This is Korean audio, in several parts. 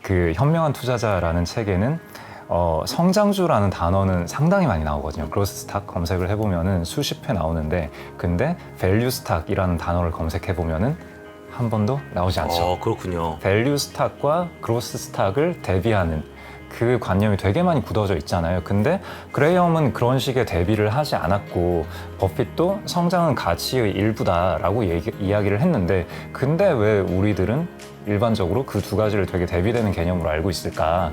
그 현명한 투자자라는 책에는 성장주라는 단어는 상당히 많이 나오거든요. 그로스 스탁 검색을 해보면은 수십 회 나오는데, 근데 밸류 스탁이라는 단어를 검색해보면은 한 번도 나오지 않죠. 그렇군요. 밸류 스탁과 그로스 스탁을 대비하는 그 관념이 되게 많이 굳어져 있잖아요. 근데 그레이엄은 그런 식의 대비를 하지 않았고, 버핏도 성장은 가치의 일부다라고 이야기를 했는데, 근데 왜 우리들은 일반적으로 그 두 가지를 되게 대비되는 개념으로 알고 있을까?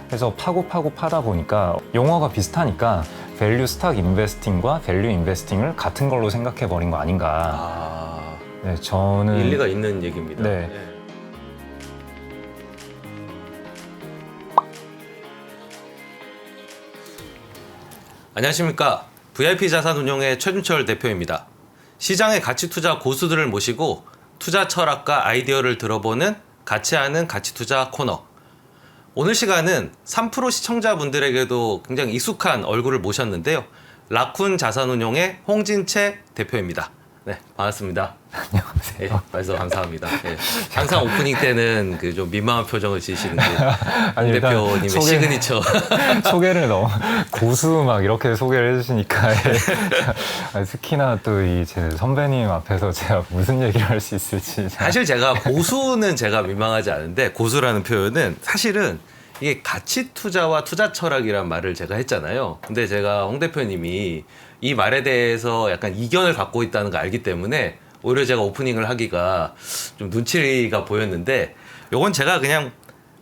그래서 파고 파다 보니까 용어가 비슷하니까 밸류 스탁 인베스팅과 밸류 인베스팅을 같은 걸로 생각해 버린 거 아닌가. 네, 저는 일리가 있는 얘기입니다. 네. 안녕하십니까. VIP 자산운용의 최준철 대표입니다. 시장의 가치 투자 고수들을 모시고 투자 철학과 아이디어를 들어보는 같이 하는 가치 투자 코너. 오늘 시간은 3프로 시청자분들에게도 굉장히 익숙한 얼굴을 모셨는데요. 라쿤 자산운용의 홍진채 대표입니다. 네, 반갑습니다. 안녕하세요. 네, 말씀 감사합니다. 네, 항상 오프닝 때는 그 좀 민망한 표정을 지으시는 게 아니, 홍 일단 대표님의 시그니처. 소개를 너무 고수 막 이렇게 소개를 해주시니까 특히나 또 이 제 선배님 앞에서 제가 무슨 얘기를 할 수 있을지 사실 제가 고수는 제가 민망하지 않은데, 고수라는 표현은 사실은 이게 가치 투자와 투자 철학이란 말을 제가 했잖아요. 근데 제가 홍 대표님이 이 말에 대해서 약간 이견을 갖고 있다는 걸 알기 때문에 오히려 제가 오프닝을 하기가 좀 눈치가 보였는데, 요건 제가 그냥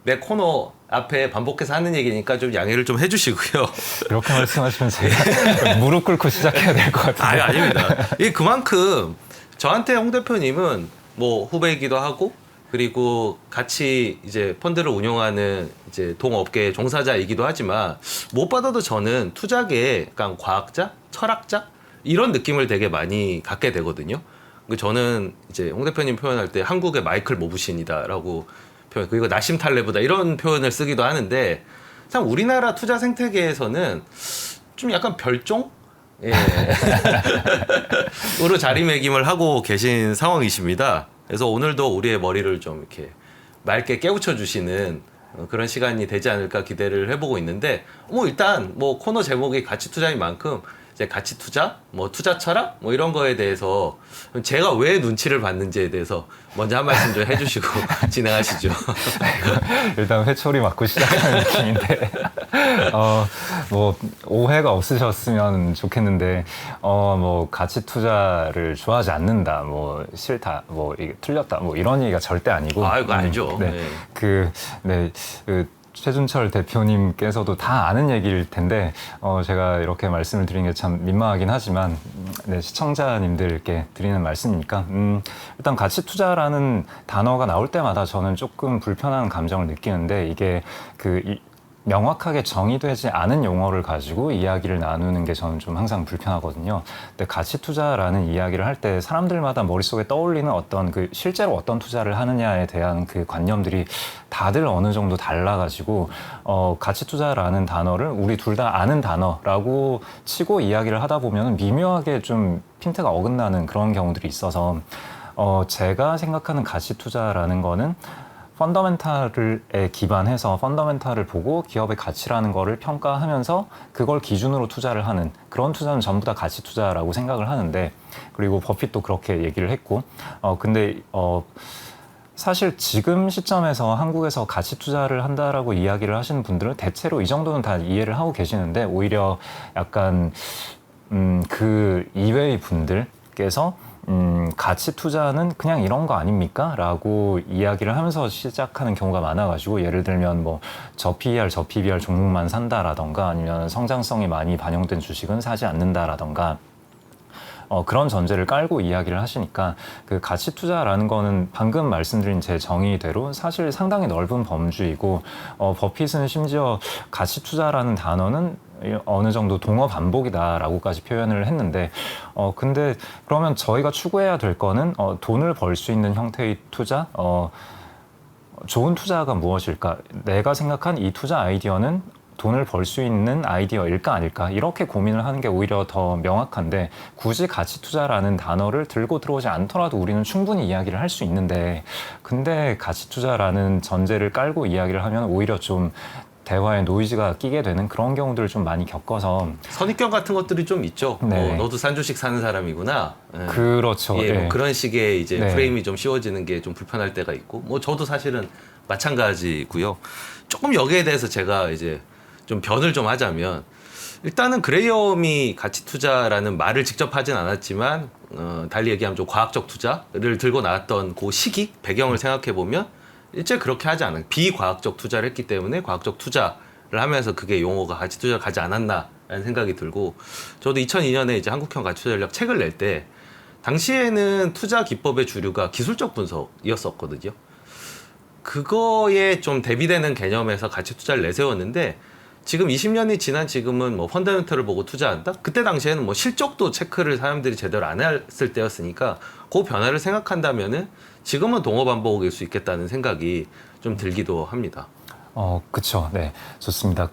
내 코너 앞에 반복해서 하는 얘기니까 좀 양해를 좀 해주시고요. 이렇게 말씀하시면 제가 무릎 꿇고 시작해야 될 것 같은데. 아닙니다. 이게 그만큼 저한테 홍 대표님은 뭐 후배이기도 하고, 그리고 같이 이제 펀드를 운영하는 이제 동업계 종사자이기도 하지만, 무엇보다도 저는 투자계의 약간 과학자, 철학자 이런 느낌을 되게 많이 갖게 되거든요. 저는 이제 홍 대표님 표현할 때 한국의 마이클 모브신이다라고 표현, 그리고 나심 탈레브다 이런 표현을 쓰기도 하는데, 참 우리나라 투자 생태계에서는 좀 약간 별종? 예. 으로 자리매김을 하고 계신 상황이십니다. 그래서 오늘도 우리의 머리를 좀 이렇게 맑게 깨우쳐 주시는 그런 시간이 되지 않을까 기대를 해보고 있는데, 뭐 일단 뭐 코너 제목이 가치 투자인 만큼 이제 가치 투자, 뭐 투자 철학, 뭐 이런 거에 대해서 제가 왜 눈치를 봤는지에 대해서 먼저 한 말씀 좀 해주시고 진행하시죠. 일단 회초리 맞고 시작하는 느낌인데, 뭐 오해가 없으셨으면 좋겠는데, 뭐 가치 투자를 좋아하지 않는다, 뭐 싫다, 뭐 이게 틀렸다, 뭐 이런 얘기가 절대 아니고. 이거 알죠. 네, 네. 그 최준철 대표님께서도 다 아는 얘기일 텐데, 제가 이렇게 말씀을 드리는 게 참 민망하긴 하지만, 네, 시청자님들께 드리는 말씀이니까, 일단 가치 투자라는 단어가 나올 때마다 저는 조금 불편한 감정을 느끼는데, 이게 명확하게 정의되지 않은 용어를 가지고 이야기를 나누는 게 저는 좀 항상 불편하거든요. 근데 가치 투자라는 이야기를 할 때 사람들마다 머릿속에 떠올리는 어떤 실제로 어떤 투자를 하느냐에 대한 그 관념들이 다들 어느 정도 달라가지고, 가치 투자라는 단어를 우리 둘 다 아는 단어라고 치고 이야기를 하다 보면 미묘하게 좀 핀트가 어긋나는 그런 경우들이 있어서, 제가 생각하는 가치 투자라는 거는 펀더멘탈에 기반해서 펀더멘탈을 보고 기업의 가치라는 거를 평가하면서 그걸 기준으로 투자를 하는 그런 투자는 전부 다 가치 투자라고 생각을 하는데, 그리고 버핏도 그렇게 얘기를 했고, 근데 사실 지금 시점에서 한국에서 가치 투자를 한다라고 이야기를 하시는 분들은 대체로 이 정도는 다 이해를 하고 계시는데, 오히려 약간 그 이외의 분들께서 가치 투자는 그냥 이런 거 아닙니까? 라고 이야기를 하면서 시작하는 경우가 많아가지고, 예를 들면 뭐 저 PER, 저 PBR 종목만 산다라던가, 아니면 성장성이 많이 반영된 주식은 사지 않는다라던가, 그런 전제를 깔고 이야기를 하시니까, 그 가치 투자라는 거는 방금 말씀드린 제 정의대로 사실 상당히 넓은 범주이고, 버핏은 심지어 가치 투자라는 단어는 어느 정도 동어 반복이다라고까지 표현을 했는데, 근데 그러면 저희가 추구해야 될 거는 돈을 벌 수 있는 형태의 투자, 좋은 투자가 무엇일까? 내가 생각한 이 투자 아이디어는 돈을 벌 수 있는 아이디어일까 아닐까 이렇게 고민을 하는 게 오히려 더 명확한데 굳이 가치 투자라는 단어를 들고 들어오지 않더라도 우리는 충분히 이야기를 할 수 있는데 근데 가치 투자라는 전제를 깔고 이야기를 하면 오히려 좀 대화에 노이즈가 끼게 되는 그런 경우들을 좀 많이 겪어서 선입견 같은 것들이 좀 있죠. 네. 너도 싼 주식 사는 사람이구나. 예. 그렇죠. 예, 네. 뭐 그런 식의 이제 네. 프레임이 좀 씌워지는 게 좀 불편할 때가 있고, 뭐 저도 사실은 마찬가지고요. 조금 여기에 대해서 제가 이제 좀 변을 좀 하자면, 일단은 그레이엄이 가치 투자라는 말을 직접 하진 않았지만, 달리 얘기하면 좀 과학적 투자를 들고 나왔던 그 시기, 배경을 생각해 보면 일제 그렇게 하지 않은 비과학적 투자를 했기 때문에 과학적 투자를 하면서 그게 용어가 가치 투자를 가지 않았나라는 생각이 들고, 저도 2002년에 이제 한국형 가치 투자 전략 책을 낼 때 당시에는 투자 기법의 주류가 기술적 분석이었었거든요. 그거에 좀 대비되는 개념에서 가치 투자를 내세웠는데, 지금 20년이 지난 지금은 뭐 펀더멘털을 보고 투자한다? 그때 당시에는 뭐 실적도 체크를 사람들이 제대로 안 했을 때였으니까 그 변화를 생각한다면은 지금은 동어반복일 수 있겠다는 생각이 좀 들기도 합니다. 그쵸. 네. 좋습니다.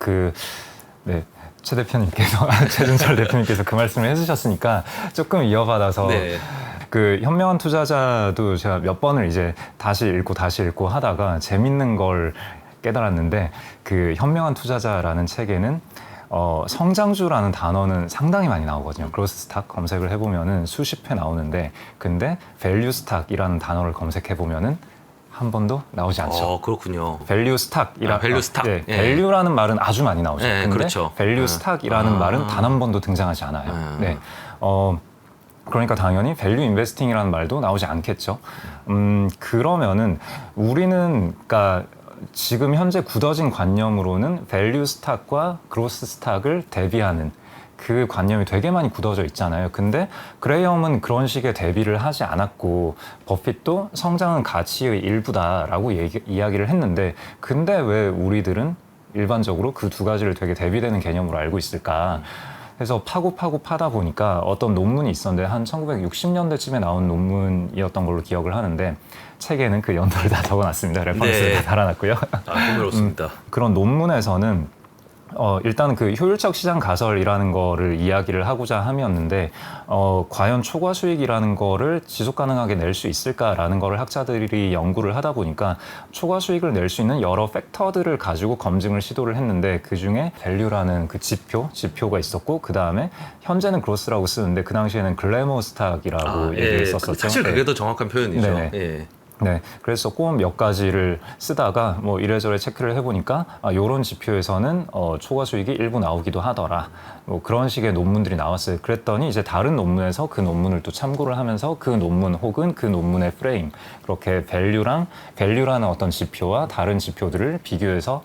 네. 최 대표님께서, 최준철 대표님께서 그 말씀을 해주셨으니까 조금 이어받아서 네. 그 현명한 투자자도 제가 몇 번을 이제 다시 읽고 하다가 재밌는 걸 깨달았는데 그 현명한 투자자라는 책에는 성장주라는 단어는 상당히 많이 나오거든요. 그로스 스탁 검색을 해보면은 수십 회 나오는데 근데 밸류 스탁이라는 단어를 검색해보면은 한 번도 나오지 않죠. 그렇군요. 밸류 스탁이라 밸류 스탁. 네, 예. 밸류라는 말은 아주 많이 나오죠. 예, 근데 그렇죠. 밸류 스탁이라는 말은 단 한 번도 등장하지 않아요. 네. 그러니까 당연히 밸류 인베스팅이라는 말도 나오지 않겠죠. 그러면은 우리는 그러니까 지금 현재 굳어진 관념으로는 밸류 스탁과 그로스 스탁을 대비하는 그 관념이 되게 많이 굳어져 있잖아요. 근데 그레이엄은 그런 식의 대비를 하지 않았고 버핏도 성장은 가치의 일부다라고 이야기를 했는데 근데 왜 우리들은 일반적으로 그 두 가지를 되게 대비되는 개념으로 알고 있을까? 그래서 파고 파다 보니까 어떤 논문이 있었는데 한 1960년대쯤에 나온 논문이었던 걸로 기억을 하는데 책에는 그 연도를 다 적어놨습니다. 레퍼런스를 네. 다 달아놨고요. 흥미롭습니다. 그런 논문에서는 일단 그 효율적 시장 가설이라는 거를 이야기를 하고자 함이었는데 과연 초과 수익이라는 거를 지속 가능하게 낼 수 있을까라는 거를 학자들이 연구를 하다 보니까 초과 수익을 낼 수 있는 여러 팩터들을 가지고 검증을 시도를 했는데 그중에 밸류라는 그 지표가 있었고 그 다음에 현재는 그로스라고 쓰는데 그 당시에는 글래머 스탁이라고 얘기를 했었었죠. 사실 그게 더 정확한 표현이죠. 네네. 예. 네, 그래서 꼭 몇 가지를 쓰다가 뭐 이래저래 체크를 해보니까 요런 지표에서는 초과 수익이 일부 나오기도 하더라. 뭐 그런 식의 논문들이 나왔어요. 그랬더니 이제 다른 논문에서 그 논문을 또 참고를 하면서 그 논문 혹은 그 논문의 프레임 그렇게 밸류라는 어떤 지표와 다른 지표들을 비교해서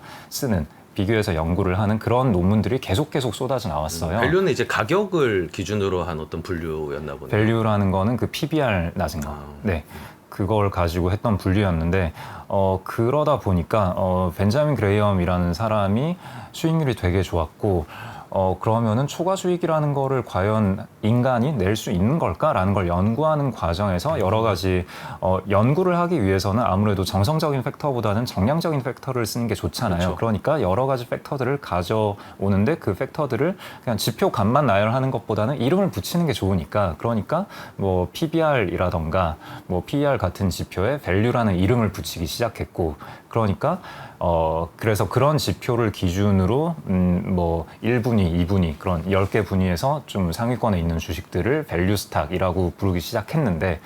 연구를 하는 그런 논문들이 계속 쏟아져 나왔어요. 밸류는 이제 가격을 기준으로 한 어떤 분류였나 보네요. 밸류라는 거는 그 PBR 낮은 거. 네. 그걸 가지고 했던 분류였는데 그러다 보니까 벤자민 그레이엄이라는 사람이 수익률이 되게 좋았고 그러면은 초과 수익이라는 거를 과연 인간이 낼 수 있는 걸까라는 걸 연구하는 과정에서 여러 가지 연구를 하기 위해서는 아무래도 정성적인 팩터보다는 정량적인 팩터를 쓰는 게 좋잖아요. 그렇죠. 그러니까 여러 가지 팩터들을 가져오는데 그 팩터들을 그냥 지표 값만 나열하는 것보다는 이름을 붙이는 게 좋으니까 그러니까 뭐 PBR이라던가 뭐 PER 같은 지표에 value라는 이름을 붙이기 시작했고 그러니까 그래서 그런 지표를 기준으로 뭐 1분위, 2분위 그런 10개 분위에서 좀 상위권에 있는 주식들을 밸류 스탁이라고 부르기 시작했는데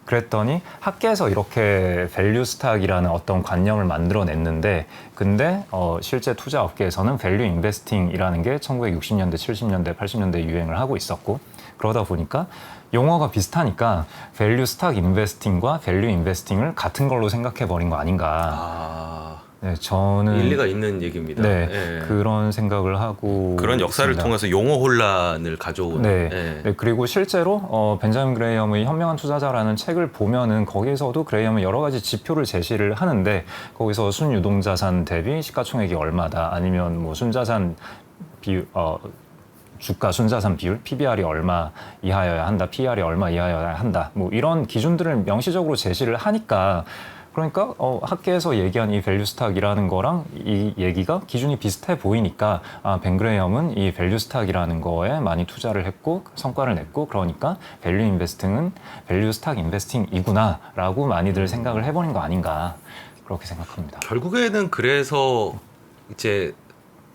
그랬더니 학계에서 이렇게 밸류 스탁이라는 어떤 관념을 만들어냈는데 근데 실제 투자 업계에서는 밸류 인베스팅이라는 게 1960년대, 70년대, 80년대 유행을 하고 있었고 그러다 보니까 용어가 비슷하니까 밸류 스탁 인베스팅과 밸류 인베스팅을 같은 걸로 생각해 버린 거 아닌가. 네, 저는 일리가 있는 얘기입니다. 네, 예. 그런 생각을 하고 그런 역사를 있습니다. 통해서 용어 혼란을 가져온. 네. 예. 네, 그리고 실제로 벤자민 그레이엄의 현명한 투자자라는 책을 보면은 거기에서도 그레이엄은 여러 가지 지표를 제시를 하는데 거기서 순유동자산 대비 시가총액이 얼마다 아니면 뭐 순자산 비율 주가 순자산 비율, PBR이 얼마 이하여야 한다, PER이 얼마 이하여야 한다, 뭐 이런 기준들을 명시적으로 제시를 하니까 그러니까 학계에서 얘기한 이 밸류 스탁이라는 거랑 이 얘기가 기준이 비슷해 보이니까 벤 그레이엄은 이 밸류 스탁이라는 거에 많이 투자를 했고 성과를 냈고 그러니까 밸류 인베스팅은 밸류 스탁 인베스팅이구나라고 많이들 생각을 해버린 거 아닌가 그렇게 생각합니다. 결국에는 그래서 이제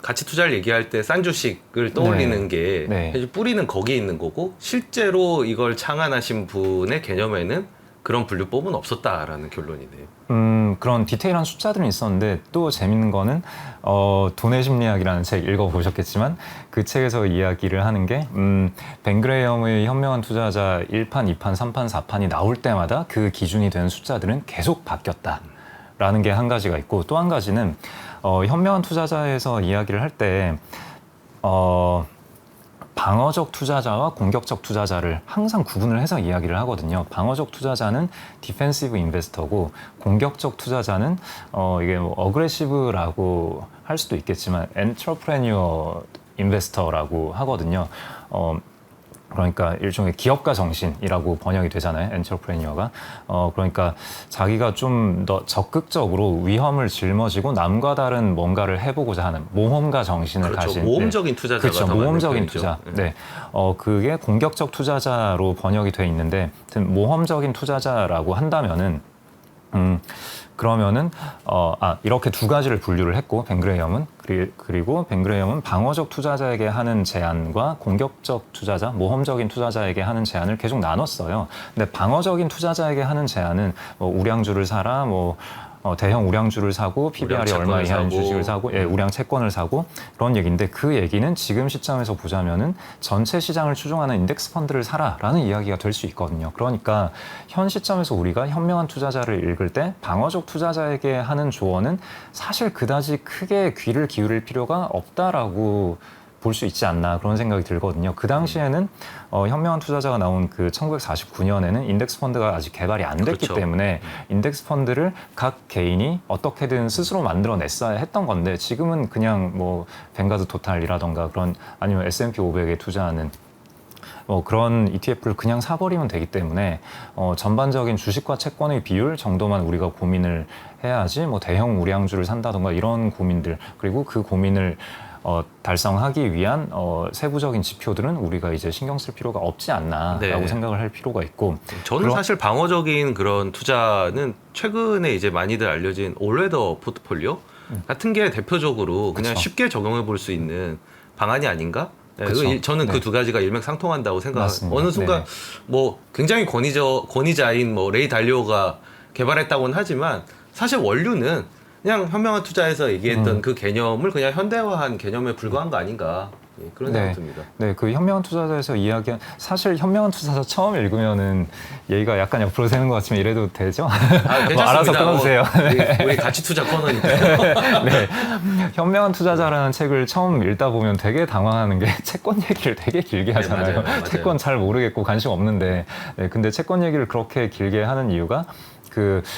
가치 투자를 얘기할 때 싼 주식을 떠올리는 게 네. 뿌리는 거기에 있는 거고 실제로 이걸 창안하신 분의 개념에는 그런 분류법은 없었다라는 결론이네요. 그런 디테일한 숫자들은 있었는데 또 재밌는 거는 돈의 심리학이라는 책 읽어보셨겠지만 그 책에서 이야기를 하는 게 벤 그레이엄의 현명한 투자자 1판, 2판, 3판, 4판이 나올 때마다 그 기준이 되는 숫자들은 계속 바뀌었다라는 게 한 가지가 있고 또 한 가지는 현명한 투자자에서 이야기를 할 때 방어적 투자자와 공격적 투자자를 항상 구분을 해서 이야기를 하거든요. 방어적 투자자는 디펜시브 인베스터고 공격적 투자자는 이게 뭐 어그레시브라고 할 수도 있겠지만 엔터프레뉴어 인베스터라고 하거든요. 그러니까 일종의 기업가 정신이라고 번역이 되잖아요. 엔터프레뉴어가. 그러니까 자기가 좀 더 적극적으로 위험을 짊어지고 남과 다른 뭔가를 해보고자 하는 모험가 정신을 그렇죠. 가진 모험적인 투자자가 그렇죠. 더 맞는 모험적인 표현이죠. 투자. 네. 그게 공격적 투자자로 번역이 돼 있는데 모험적인 투자자라고 한다면은 그러면은 이렇게 두 가지를 분류를 했고 벤 그레이엄은 그리고 벤 그레이엄은 방어적 투자자에게 하는 제안과 공격적 투자자, 모험적인 투자자에게 하는 제안을 계속 나눴어요. 근데 방어적인 투자자에게 하는 제안은 뭐 우량주를 사라, 뭐 대형 우량주를 사고 PBR이 얼마 이하인 주식을 사고 우량 채권을 사고 그런 얘기인데 그 얘기는 지금 시점에서 보자면은 전체 시장을 추종하는 인덱스 펀드를 사라라는 이야기가 될 수 있거든요. 그러니까 현 시점에서 우리가 현명한 투자자를 읽을 때 방어적 투자자에게 하는 조언은 사실 그다지 크게 귀를 기울일 필요가 없다라고 볼 수 있지 않나 그런 생각이 들거든요. 그 당시에는 현명한 투자자가 나온 그 1949년에는 인덱스 펀드가 아직 개발이 안 됐기 그렇죠. 때문에 인덱스 펀드를 각 개인이 어떻게든 스스로 만들어냈어야 했던 건데 지금은 그냥 뭐 뱅가드 토탈이라던가 그런 아니면 S&P 500에 투자하는 그런 ETF를 그냥 사버리면 되기 때문에 전반적인 주식과 채권의 비율 정도만 우리가 고민을 해야지 뭐 대형 우량주를 산다던가 이런 고민들 그리고 그 고민을 달성하기 위한 세부적인 지표들은 우리가 이제 신경 쓸 필요가 없지 않나라고 네. 생각을 할 필요가 있고 저는 사실 방어적인 그런 투자는 최근에 이제 많이들 알려진 올웨더 포트폴리오 같은 게 대표적으로 그냥 그쵸. 쉽게 적용해 볼 수 있는 방안이 아닌가? 네, 그쵸. 저는 네. 그 두 가지가 일맥상통한다고 생각합니다. 맞습니다. 어느 순간 네네. 뭐 굉장히 권위자인 뭐 레이 달리오가 개발했다고는 하지만 사실 원류는 그냥 현명한 투자에서 얘기했던 그 개념을 그냥 현대화한 개념에 불과한 거 아닌가 그런 생각이 듭니다. 네, 그 현명한 투자자에서 이야기한 사실 현명한 투자자 처음 읽으면은 얘기가 약간 옆으로 새는 것 같지만 이래도 되죠? 괜찮습니다. 알아서 끊어주세요. 우리 가치 투자 코너니까요. 네, 현명한 투자자라는 책을 처음 읽다 보면 되게 당황하는 게 채권 얘기를 되게 길게 하잖아요. 맞아요. 채권 잘 모르겠고 관심 없는데, 근데 채권 얘기를 그렇게 길게 하는 이유가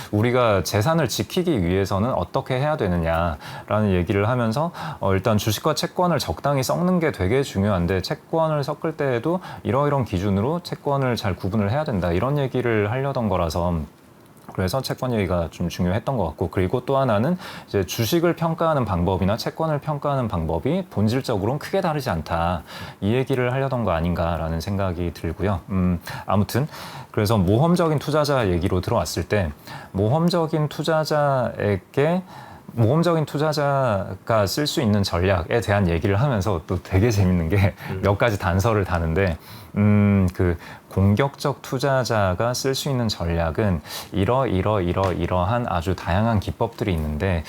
우리가 재산을 지키기 위해서는 어떻게 해야 되느냐라는 얘기를 하면서 일단 주식과 채권을 적당히 섞는 게 되게 중요한데 채권을 섞을 때에도 이러이런 기준으로 채권을 잘 구분을 해야 된다 이런 얘기를 하려던 거라서 그래서 채권 얘기가 좀 중요했던 것 같고 그리고 또 하나는 이제 주식을 평가하는 방법이나 채권을 평가하는 방법이 본질적으로는 크게 다르지 않다 이 얘기를 하려던 거 아닌가라는 생각이 들고요. 아무튼 그래서 모험적인 투자자 얘기로 들어왔을 때 모험적인 투자자가 쓸 수 있는 전략에 대한 얘기를 하면서 또 되게 재밌는 게 몇 가지 단서를 다는데 그 공격적 투자자가 쓸 수 있는 전략은 이러한 아주 다양한 기법들이 있는데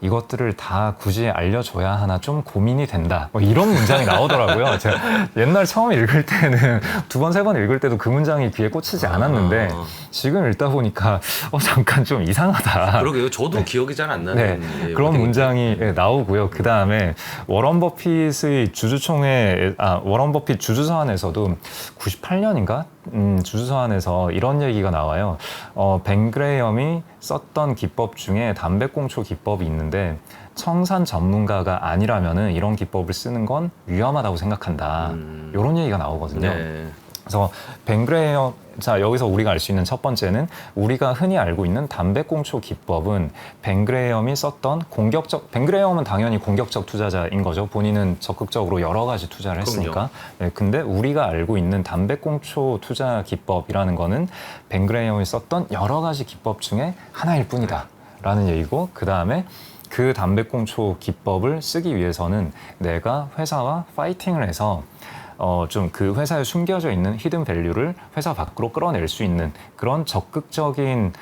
이것들을 다 굳이 알려줘야 하나 좀 고민이 된다. 뭐 이런 문장이 나오더라고요. 제가 옛날 처음 읽을 때는 두 번, 세 번 읽을 때도 그 문장이 귀에 꽂히지 않았는데 지금 읽다 보니까 잠깐 좀 이상하다. 그러게요. 저도 기억이 잘 안 나는. 그런 문장이 나오고요. 그 다음에 워런 버핏의 워런 버핏 주주서한에서도 98년인가? 주주서한에서 이런 얘기가 나와요. 벤 그레이엄이 썼던 기법 중에 담배꽁초 기법이 있는데 청산 전문가가 아니라면은 이런 기법을 쓰는 건 위험하다고 생각한다. 이런 얘기가 나오거든요. 네. 그래서 벤그레이엄, 자 여기서 우리가 알 수 있는 첫 번째는 우리가 흔히 알고 있는 담배꽁초 기법은 벤그레이엄이 썼던 벤그레이엄은 당연히 공격적 투자자인 거죠. 본인은 적극적으로 여러 가지 투자를 했으니까. 네, 근데 우리가 알고 있는 담배꽁초 투자 기법이라는 거는 벤그레이엄이 썼던 여러 가지 기법 중에 하나일 뿐이다라는 얘기고, 그 다음에 그 담배꽁초 기법을 쓰기 위해서는 내가 회사와 파이팅을 해서 좀 그 회사에 숨겨져 있는 히든 밸류를 회사 밖으로 끌어낼 수 있는 그런 적극적인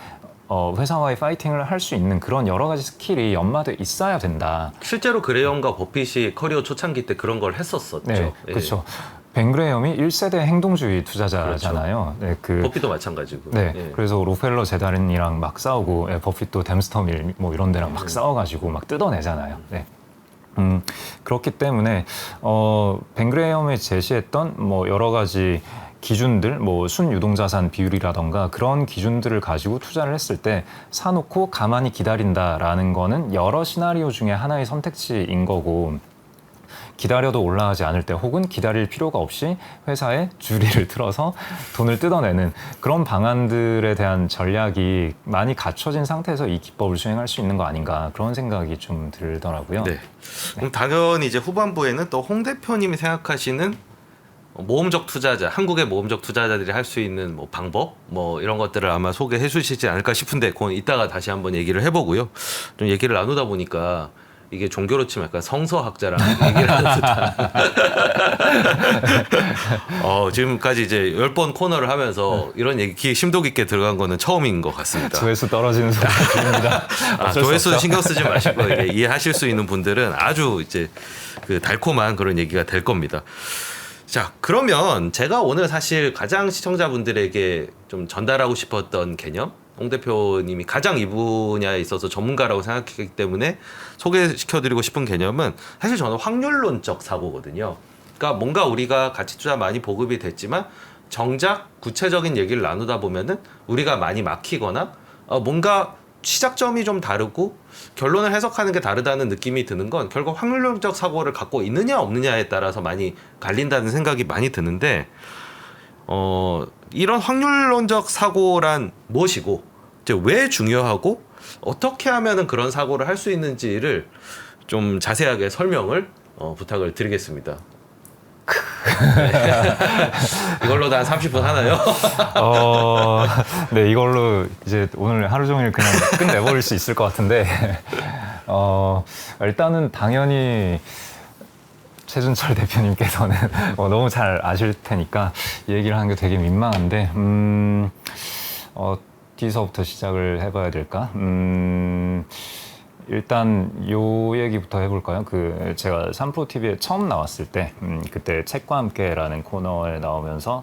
회사와의 파이팅을 할 수 있는 그런 여러 가지 스킬이 연마돼 있어야 된다. 실제로 그레이엄과 버핏이 커리어 초창기 때 그런 걸 했었었죠. 네, 예. 그렇죠. 벤그레이엄이 1세대 행동주의 투자자잖아요. 그렇죠. 네, 버핏도 마찬가지고. 네, 예. 그래서 로펠러 재단이랑 막 싸우고, 버핏도 댐스터밀 뭐 이런 데랑 막 싸워가지고 막 뜯어내잖아요. 네. 그렇기 때문에 벤그레이엄이 제시했던 뭐 여러 가지 기준들, 뭐 순유동자산 비율이라던가 그런 기준들을 가지고 투자를 했을 때 사놓고 가만히 기다린다라는 거는 여러 시나리오 중에 하나의 선택지인 거고, 기다려도 올라가지 않을 때 혹은 기다릴 필요가 없이 회사에 주리를 틀어서 돈을 뜯어내는 그런 방안들에 대한 전략이 많이 갖춰진 상태에서 이 기법을 수행할 수 있는 거 아닌가, 그런 생각이 좀 들더라고요. 네. 그럼 당연히 이제 후반부에는 또 홍 대표님이 생각하시는 모험적 투자자, 한국의 모험적 투자자들이 할 수 있는 뭐 방법, 뭐 이런 것들을 아마 소개해 주시지 않을까 싶은데, 그건 이따가 다시 한번 얘기를 해보고요. 좀 얘기를 나누다 보니까 이게 종교로 치면 약간 성서학자랑 얘기를 하는 듯한. 지금까지 이제 10번 코너를 하면서 이런 얘기 심도 깊게 들어간 거는 처음인 것 같습니다. 조회수 떨어지는 소리 들립니다. 조회수 신경 쓰지 마시고 이해하실 수 있는 분들은 아주 이제 그 달콤한 그런 얘기가 될 겁니다. 자, 그러면 제가 오늘 사실 가장 시청자분들에게 좀 전달하고 싶었던 개념, 홍 대표님이 가장 이 분야에 있어서 전문가라고 생각했기 때문에 소개시켜드리고 싶은 개념은 사실 저는 확률론적 사고거든요. 그러니까 뭔가 우리가 가치 투자 많이 보급이 됐지만 정작 구체적인 얘기를 나누다 보면은 우리가 많이 막히거나 뭔가 시작점이 좀 다르고 결론을 해석하는 게 다르다는 느낌이 드는 건 결국 확률론적 사고를 갖고 있느냐 없느냐에 따라서 많이 갈린다는 생각이 많이 드는데, 이런 확률론적 사고란 무엇이고 이제 왜 중요하고 어떻게 하면은 그런 사고를 할 수 있는지를 좀 자세하게 설명을 부탁을 드리겠습니다. 네. 이걸로도 한 30분 하나요? 네, 이걸로 이제 오늘 하루 종일 그냥 끝내버릴 수 있을 것 같은데, 일단은 당연히 최준철 대표님께서는 너무 잘 아실 테니까 이 얘기를 하는 게 되게 민망한데, 어디서부터 시작을 해봐야 될까? 일단 요 얘기부터 해볼까요? 제가 3프로TV에 처음 나왔을 때 그때 책과 함께라는 코너에 나오면서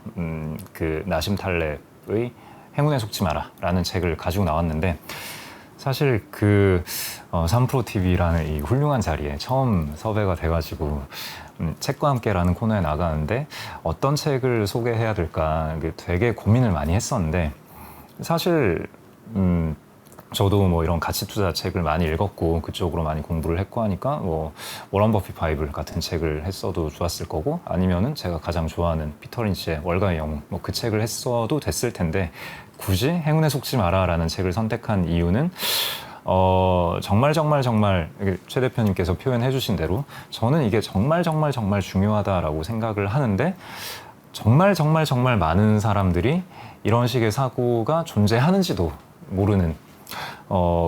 나심 탈렙의 행운에 속지 마라 라는 책을 가지고 나왔는데, 사실 3프로TV라는 이 훌륭한 자리에 처음 섭외가 돼가지고 책과 함께라는 코너에 나가는데 어떤 책을 소개해야 될까 되게 고민을 많이 했었는데, 사실 저도 뭐 이런 가치 투자 책을 많이 읽었고 그쪽으로 많이 공부를 했고 하니까 뭐 워런 버핏 바이블 같은 책을 했어도 좋았을 거고, 아니면은 제가 가장 좋아하는 피터 린치의 월가의 영웅 뭐 그 책을 했어도 됐을 텐데, 굳이 행운에 속지 마라라는 책을 선택한 이유는 정말 최 대표님께서 표현해 주신 대로 저는 이게 정말 중요하다라고 생각을 하는데, 정말 많은 사람들이 이런 식의 사고가 존재하는지도 모르는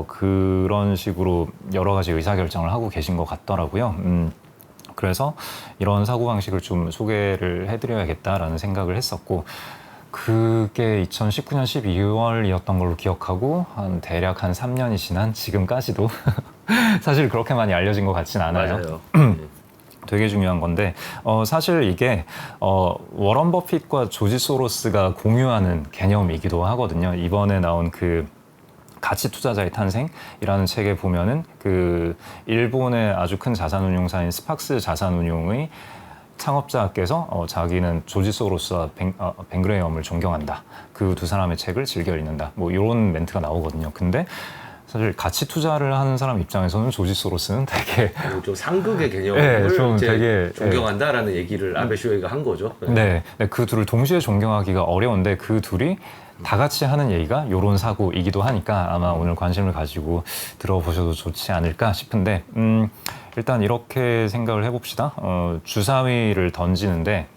그런 식으로 여러 가지 의사결정을 하고 계신 것 같더라고요. 그래서 이런 사고방식을 좀 소개를 해드려야겠다라는 생각을 했었고, 그게 2019년 12월이었던 걸로 기억하고 대략 한 3년이 지난 지금까지도 사실 그렇게 많이 알려진 것 같진 않아요. 맞아요. 되게 중요한 건데, 사실 이게 워런 버핏과 조지 소로스가 공유하는 개념이기도 하거든요. 이번에 나온 가치 투자자의 탄생이라는 책에 보면은 일본의 아주 큰 자산운용사인 스팍스 자산운용의 창업자께서 자기는 조지 소로스와 벤그레이엄을 존경한다. 그 두 사람의 책을 즐겨 읽는다. 뭐 이런 멘트가 나오거든요. 근데 사실 가치 투자를 하는 사람 입장에서는 조지 소로스는 되게 좀 상극의 개념을 네, 좀 이제 되게 존경한다라는 얘기를 아베 쇼헤이가 한 거죠. 네, 그 둘을 동시에 존경하기가 어려운데 그 둘이 다 같이 하는 얘기가 요런 사고이기도 하니까 아마 오늘 관심을 가지고 들어보셔도 좋지 않을까 싶은데 일단 이렇게 생각을 해봅시다. 주사위를 던지는데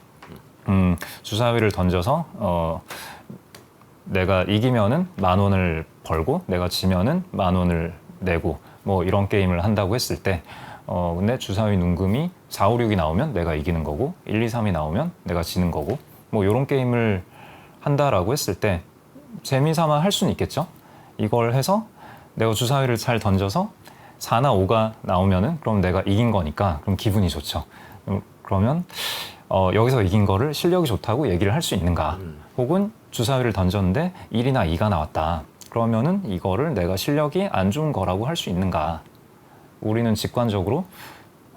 주사위를 던져서 내가 이기면은 10,000원을 벌고 내가 지면은 10,000원을 내고 뭐 이런 게임을 한다고 했을 때 근데 주사위 눈금이 4, 5, 6이 나오면 내가 이기는 거고 1, 2, 3이 나오면 내가 지는 거고 뭐 이런 게임을 한다라고 했을 때 재미삼아 할 수는 있겠죠. 이걸 해서 내가 주사위를 잘 던져서 4나 5가 나오면은 그럼 내가 이긴 거니까 그럼 기분이 좋죠. 그러면 여기서 이긴 거를 실력이 좋다고 얘기를 할 수 있는가? 혹은 주사위를 던졌는데 1이나 2가 나왔다. 그러면은 이거를 내가 실력이 안 좋은 거라고 할 수 있는가? 우리는 직관적으로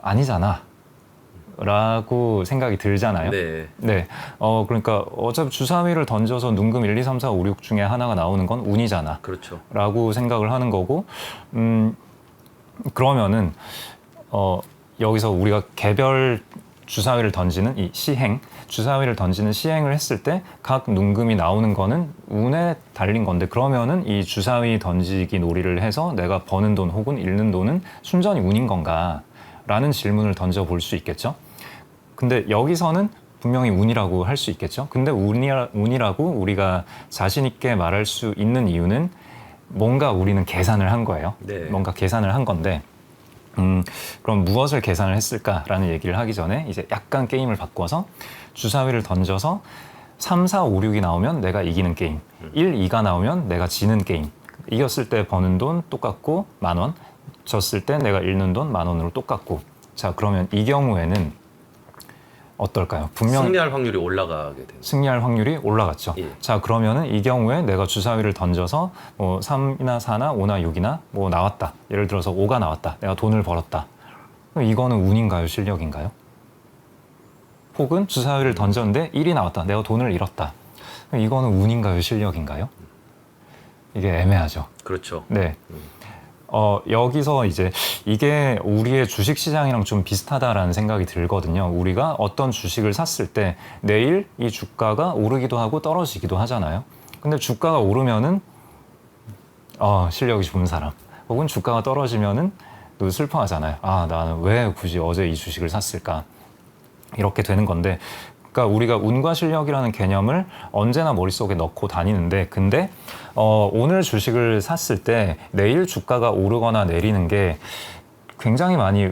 아니잖아. 라고 생각이 들잖아요. 네. 네. 그러니까 어차피 주사위를 던져서 눈금 1, 2, 3, 4, 5, 6 중에 하나가 나오는 건 운이잖아. 그렇죠. 라고 생각을 하는 거고, 그러면은, 여기서 우리가 개별 주사위를 던지는 이 시행, 주사위를 던지는 시행을 했을 때 각 눈금이 나오는 거는 운에 달린 건데 그러면은 이 주사위 던지기 놀이를 해서 내가 버는 돈 혹은 잃는 돈은 순전히 운인 건가? 라는 질문을 던져볼 수 있겠죠. 근데 여기서는 분명히 운이라고 할 수 있겠죠. 근데 운이라고 우리가 자신 있게 말할 수 있는 이유는 뭔가 우리는 계산을 한 거예요. 네. 뭔가 계산을 한 건데 그럼 무엇을 계산을 했을까라는 얘기를 하기 전에 이제 약간 게임을 바꿔서 주사위를 던져서 3, 4, 5, 6이 나오면 내가 이기는 게임 1, 2가 나오면 내가 지는 게임 이겼을 때 버는 돈 똑같고 10,000원 졌을 때 내가 잃는 돈 10,000원으로 똑같고 자 그러면 이 경우에는 어떨까요? 분명히 승리할 확률이 올라가게 됩니다. 승리할 확률이 올라갔죠. 예. 자 그러면은 이 경우에 내가 주사위를 던져서 뭐 3이나 4나 5나 6이나 뭐 나왔다. 예를 들어서 5가 나왔다. 내가 돈을 벌었다. 그럼 이거는 운인가요? 실력인가요? 혹은 주사위를 던졌는데 1이 나왔다. 내가 돈을 잃었다. 그럼 이거는 운인가요? 실력인가요? 이게 애매하죠. 그렇죠. 네. 여기서 이제 이게 우리의 주식 시장이랑 좀 비슷하다라는 생각이 들거든요. 우리가 어떤 주식을 샀을 때 내일 이 주가가 오르기도 하고 떨어지기도 하잖아요. 근데 주가가 오르면은 실력이 좋은 사람 혹은 주가가 떨어지면은 또 슬퍼하잖아요. 아, 나는 왜 굳이 어제 이 주식을 샀을까? 이렇게 되는 건데 그러니까 우리가 운과 실력이라는 개념을 언제나 머릿속에 넣고 다니는데 근데 오늘 주식을 샀을 때 내일 주가가 오르거나 내리는 게 굉장히 많이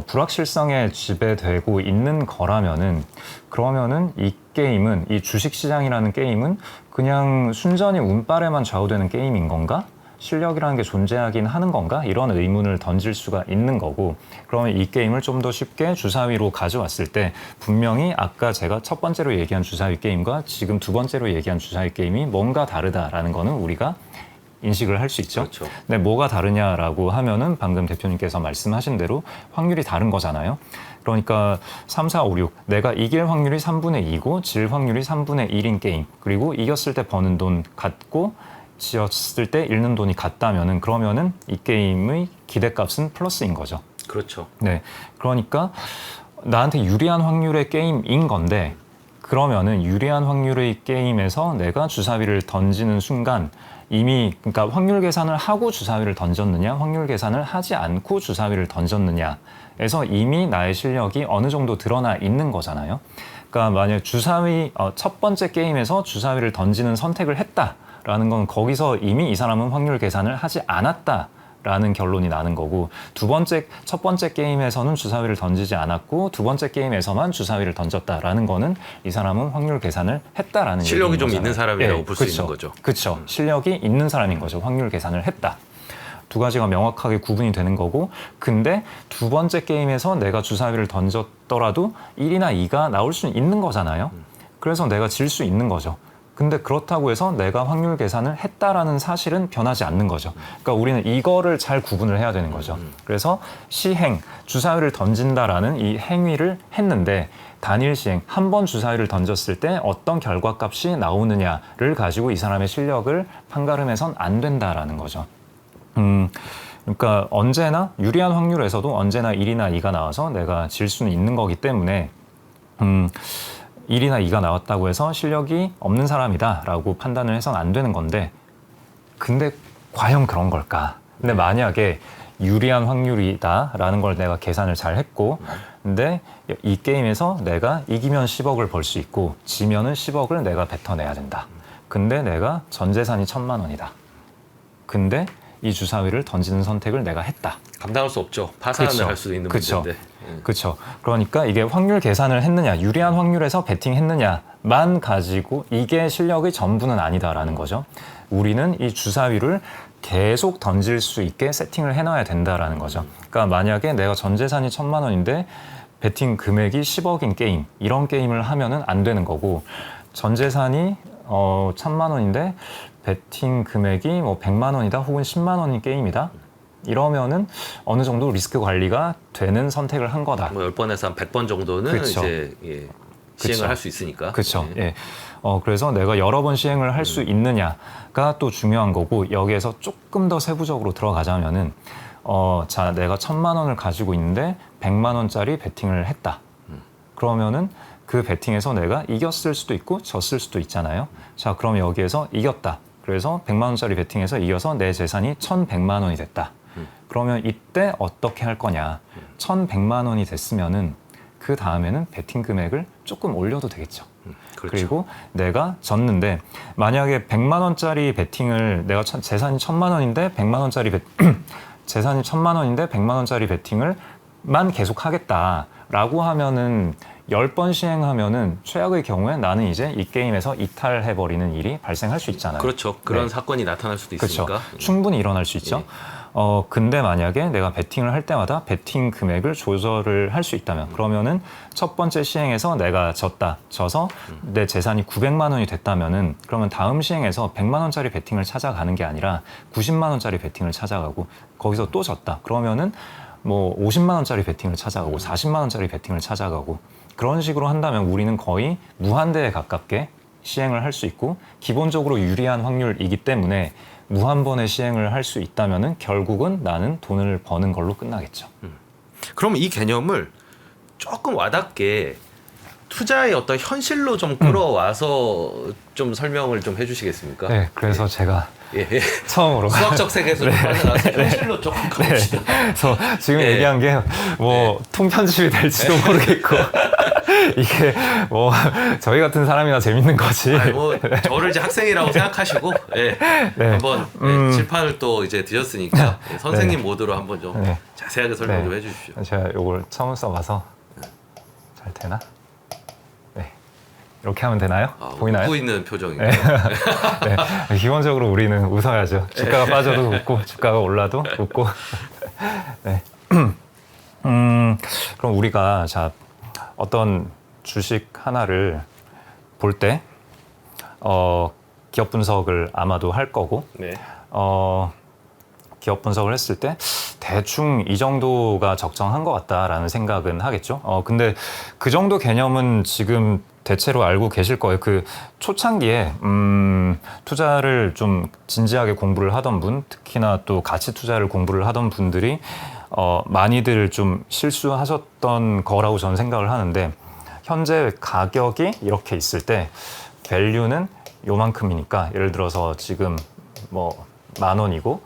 불확실성에 지배되고 있는 거라면은 그러면은 이 게임은 이 주식시장이라는 게임은 그냥 순전히 운빨에만 좌우되는 게임인 건가? 실력이라는 게 존재하긴 하는 건가? 이런 의문을 던질 수가 있는 거고 그러면 이 게임을 좀 더 쉽게 주사위로 가져왔을 때 분명히 아까 제가 첫 번째로 얘기한 주사위 게임과 지금 두 번째로 얘기한 주사위 게임이 뭔가 다르다라는 거는 우리가 인식을 할 수 있죠. 그렇죠. 근데 뭐가 다르냐라고 하면은 방금 대표님께서 말씀하신 대로 확률이 다른 거잖아요. 그러니까 3, 4, 5, 6 내가 이길 확률이 3분의 2고 질 확률이 3분의 1인 게임 그리고 이겼을 때 버는 돈 같고 지었을 때 잃는 돈이 같다면은 그러면은 이 게임의 기대값은 플러스인 거죠. 그렇죠. 네, 그러니까 나한테 유리한 확률의 게임인 건데 그러면은 유리한 확률의 게임에서 내가 주사위를 던지는 순간 이미 그러니까 확률 계산을 하고 주사위를 던졌느냐, 확률 계산을 하지 않고 주사위를 던졌느냐에서 이미 나의 실력이 어느 정도 드러나 있는 거잖아요. 그러니까 만약 주사위 첫 번째 게임에서 주사위를 던지는 선택을 했다라는 건 거기서 이미 이 사람은 확률 계산을 하지 않았다. 라는 결론이 나는 거고 첫 번째 게임에서는 주사위를 던지지 않았고 두 번째 게임에서만 주사위를 던졌다라는 거는 이 사람은 확률 계산을 했다라는 실력이 얘기인 좀 거잖아요. 있는 사람이라고 예, 볼 수 그쵸, 있는 거죠. 그렇죠. 실력이 있는 사람인 거죠. 확률 계산을 했다. 두 가지가 명확하게 구분이 되는 거고 근데 두 번째 게임에서 내가 주사위를 던졌더라도 1이나 2가 나올 수 있는 거잖아요. 그래서 내가 질 수 있는 거죠. 근데 그렇다고 해서 내가 확률 계산을 했다라는 사실은 변하지 않는 거죠. 그러니까 우리는 이거를 잘 구분을 해야 되는 거죠. 그래서 시행, 주사위를 던진다라는 이 행위를 했는데 단일 시행, 한 번 주사위를 던졌을 때 어떤 결과값이 나오느냐를 가지고 이 사람의 실력을 판가름해선 안 된다라는 거죠. 그러니까 언제나 유리한 확률에서도 언제나 1이나 2가 나와서 내가 질 수는 있는 거기 때문에 1이나 2가 나왔다고 해서 실력이 없는 사람이다라고 판단을 해서는 안 되는 건데 근데 과연 그런 걸까? 근데 만약에 유리한 확률이다라는 걸 내가 계산을 잘 했고 근데 이 게임에서 내가 이기면 10억을 벌 수 있고 지면은 10억을 내가 뱉어내야 된다. 근데 내가 전 재산이 1,000만 원이다. 근데 이 주사위를 던지는 선택을 내가 했다. 감당할 수 없죠. 파산을 그쵸. 할 수도 있는 그쵸. 문제인데. 그렇죠. 그러니까 이게 확률 계산을 했느냐, 유리한 확률에서 베팅했느냐만 가지고 이게 실력의 전부는 아니다라는 거죠. 우리는 이 주사위를 계속 던질 수 있게 세팅을 해놔야 된다라는 거죠. 그러니까 만약에 내가 전 재산이 1,000만 원인데 베팅 금액이 10억인 게임, 이런 게임을 하면은 안 되는 거고 전 재산이 1,000만 원인데 베팅 금액이 뭐 100만 원이다 혹은 10만 원인 게임이다. 이러면은 어느 정도 리스크 관리가 되는 선택을 한 거다. 뭐 10번에서 한 100번 정도는 그쵸. 이제 시행을 그쵸. 할 수 있으니까. 그렇죠. 예. 예. 그래서 내가 여러 번 시행을 할 수 있느냐가 또 중요한 거고 여기에서 조금 더 세부적으로 들어가자면은 자 내가 1,000만 원을 가지고 있는데 100만 원짜리 베팅을 했다. 그러면은 그 베팅에서 내가 이겼을 수도 있고 졌을 수도 있잖아요. 자 그럼 여기에서 이겼다. 그래서 100만 원짜리 베팅에서 이겨서 내 재산이 1,100만 원이 됐다. 그러면 이때 어떻게 할 거냐? 1,100만 원이 됐으면은 그 다음에는 베팅 금액을 조금 올려도 되겠죠. 그렇죠. 그리고 내가 졌는데 만약에 100만 원짜리 베팅을 내가 재산이 1,000만 원인데 100만 원짜리 재산이 1,000만 원인데 100만 원짜리 베팅을만 계속 하겠다라고 하면은 10번 시행하면은 최악의 경우에 나는 이제 이 게임에서 이탈해버리는 일이 발생할 수 있잖아요. 그렇죠. 그런 네. 사건이 나타날 수도 그렇죠. 있으니까. 충분히 일어날 수 있죠. 근데 만약에 내가 베팅을 할 때마다 베팅 금액을 조절을 할 수 있다면 그러면은 첫 번째 시행에서 내가 져서 내 재산이 900만 원이 됐다면은 그러면 다음 시행에서 100만 원짜리 베팅을 찾아가는 게 아니라 90만 원짜리 베팅을 찾아가고 거기서 또 졌다. 그러면은 뭐 50만 원짜리 베팅을 찾아가고 40만 원짜리 베팅을 찾아가고 그런 식으로 한다면 우리는 거의 무한대에 가깝게 시행을 할 수 있고 기본적으로 유리한 확률이기 때문에 무한번의 시행을 할 수 있다면은 결국은 나는 돈을 버는 걸로 끝나겠죠. 그럼 이 개념을 조금 와닿게 투자의 어떤 현실로 좀 끌어와서 좀 설명을 좀 해주시겠습니까? 네, 그래서 제가 예. 처음으로 수학적 세계에서 좀 빠져나와서 현실로 조금 가봅시다. 그래서 지금 예. 얘기한 게 뭐 통편집이 될지도 모르겠고 이게 뭐 저희 같은 사람이나 재밌는 거지. 아니, 뭐 저를 이제 학생이라고 생각하시고 예. 네. 한번 칠판을 또 이제 드렸으니까 예, 선생님 모드로 한번 좀 네. 자세하게 설명 네. 좀 해주십시오. 제가 이걸 처음 써봐서 잘 되나? 네, 이렇게 하면 되나요? 보이나요? 웃고 있는 표정이고. 네, 기본적으로 우리는 웃어야죠. 주가가 빠져도 웃고, 주가가 올라도 웃고. 네. 그럼 우리가 자 어떤 주식 하나를 볼 때 기업 분석을 아마도 할 거고, 네. 기업 분석을 했을 때 대충 이 정도가 적정한 것 같다라는 생각은 하겠죠. 근데 그 정도 개념은 지금 대체로 알고 계실 거예요. 그 초창기에 투자를 좀 진지하게 공부를 하던 분, 특히나 또 가치 투자를 공부를 하던 분들이 많이들 좀 실수하셨던 거라고 저는 생각을 하는데 현재 가격이 이렇게 있을 때 밸류는 요만큼이니까 예를 들어서 지금 뭐 10,000원이고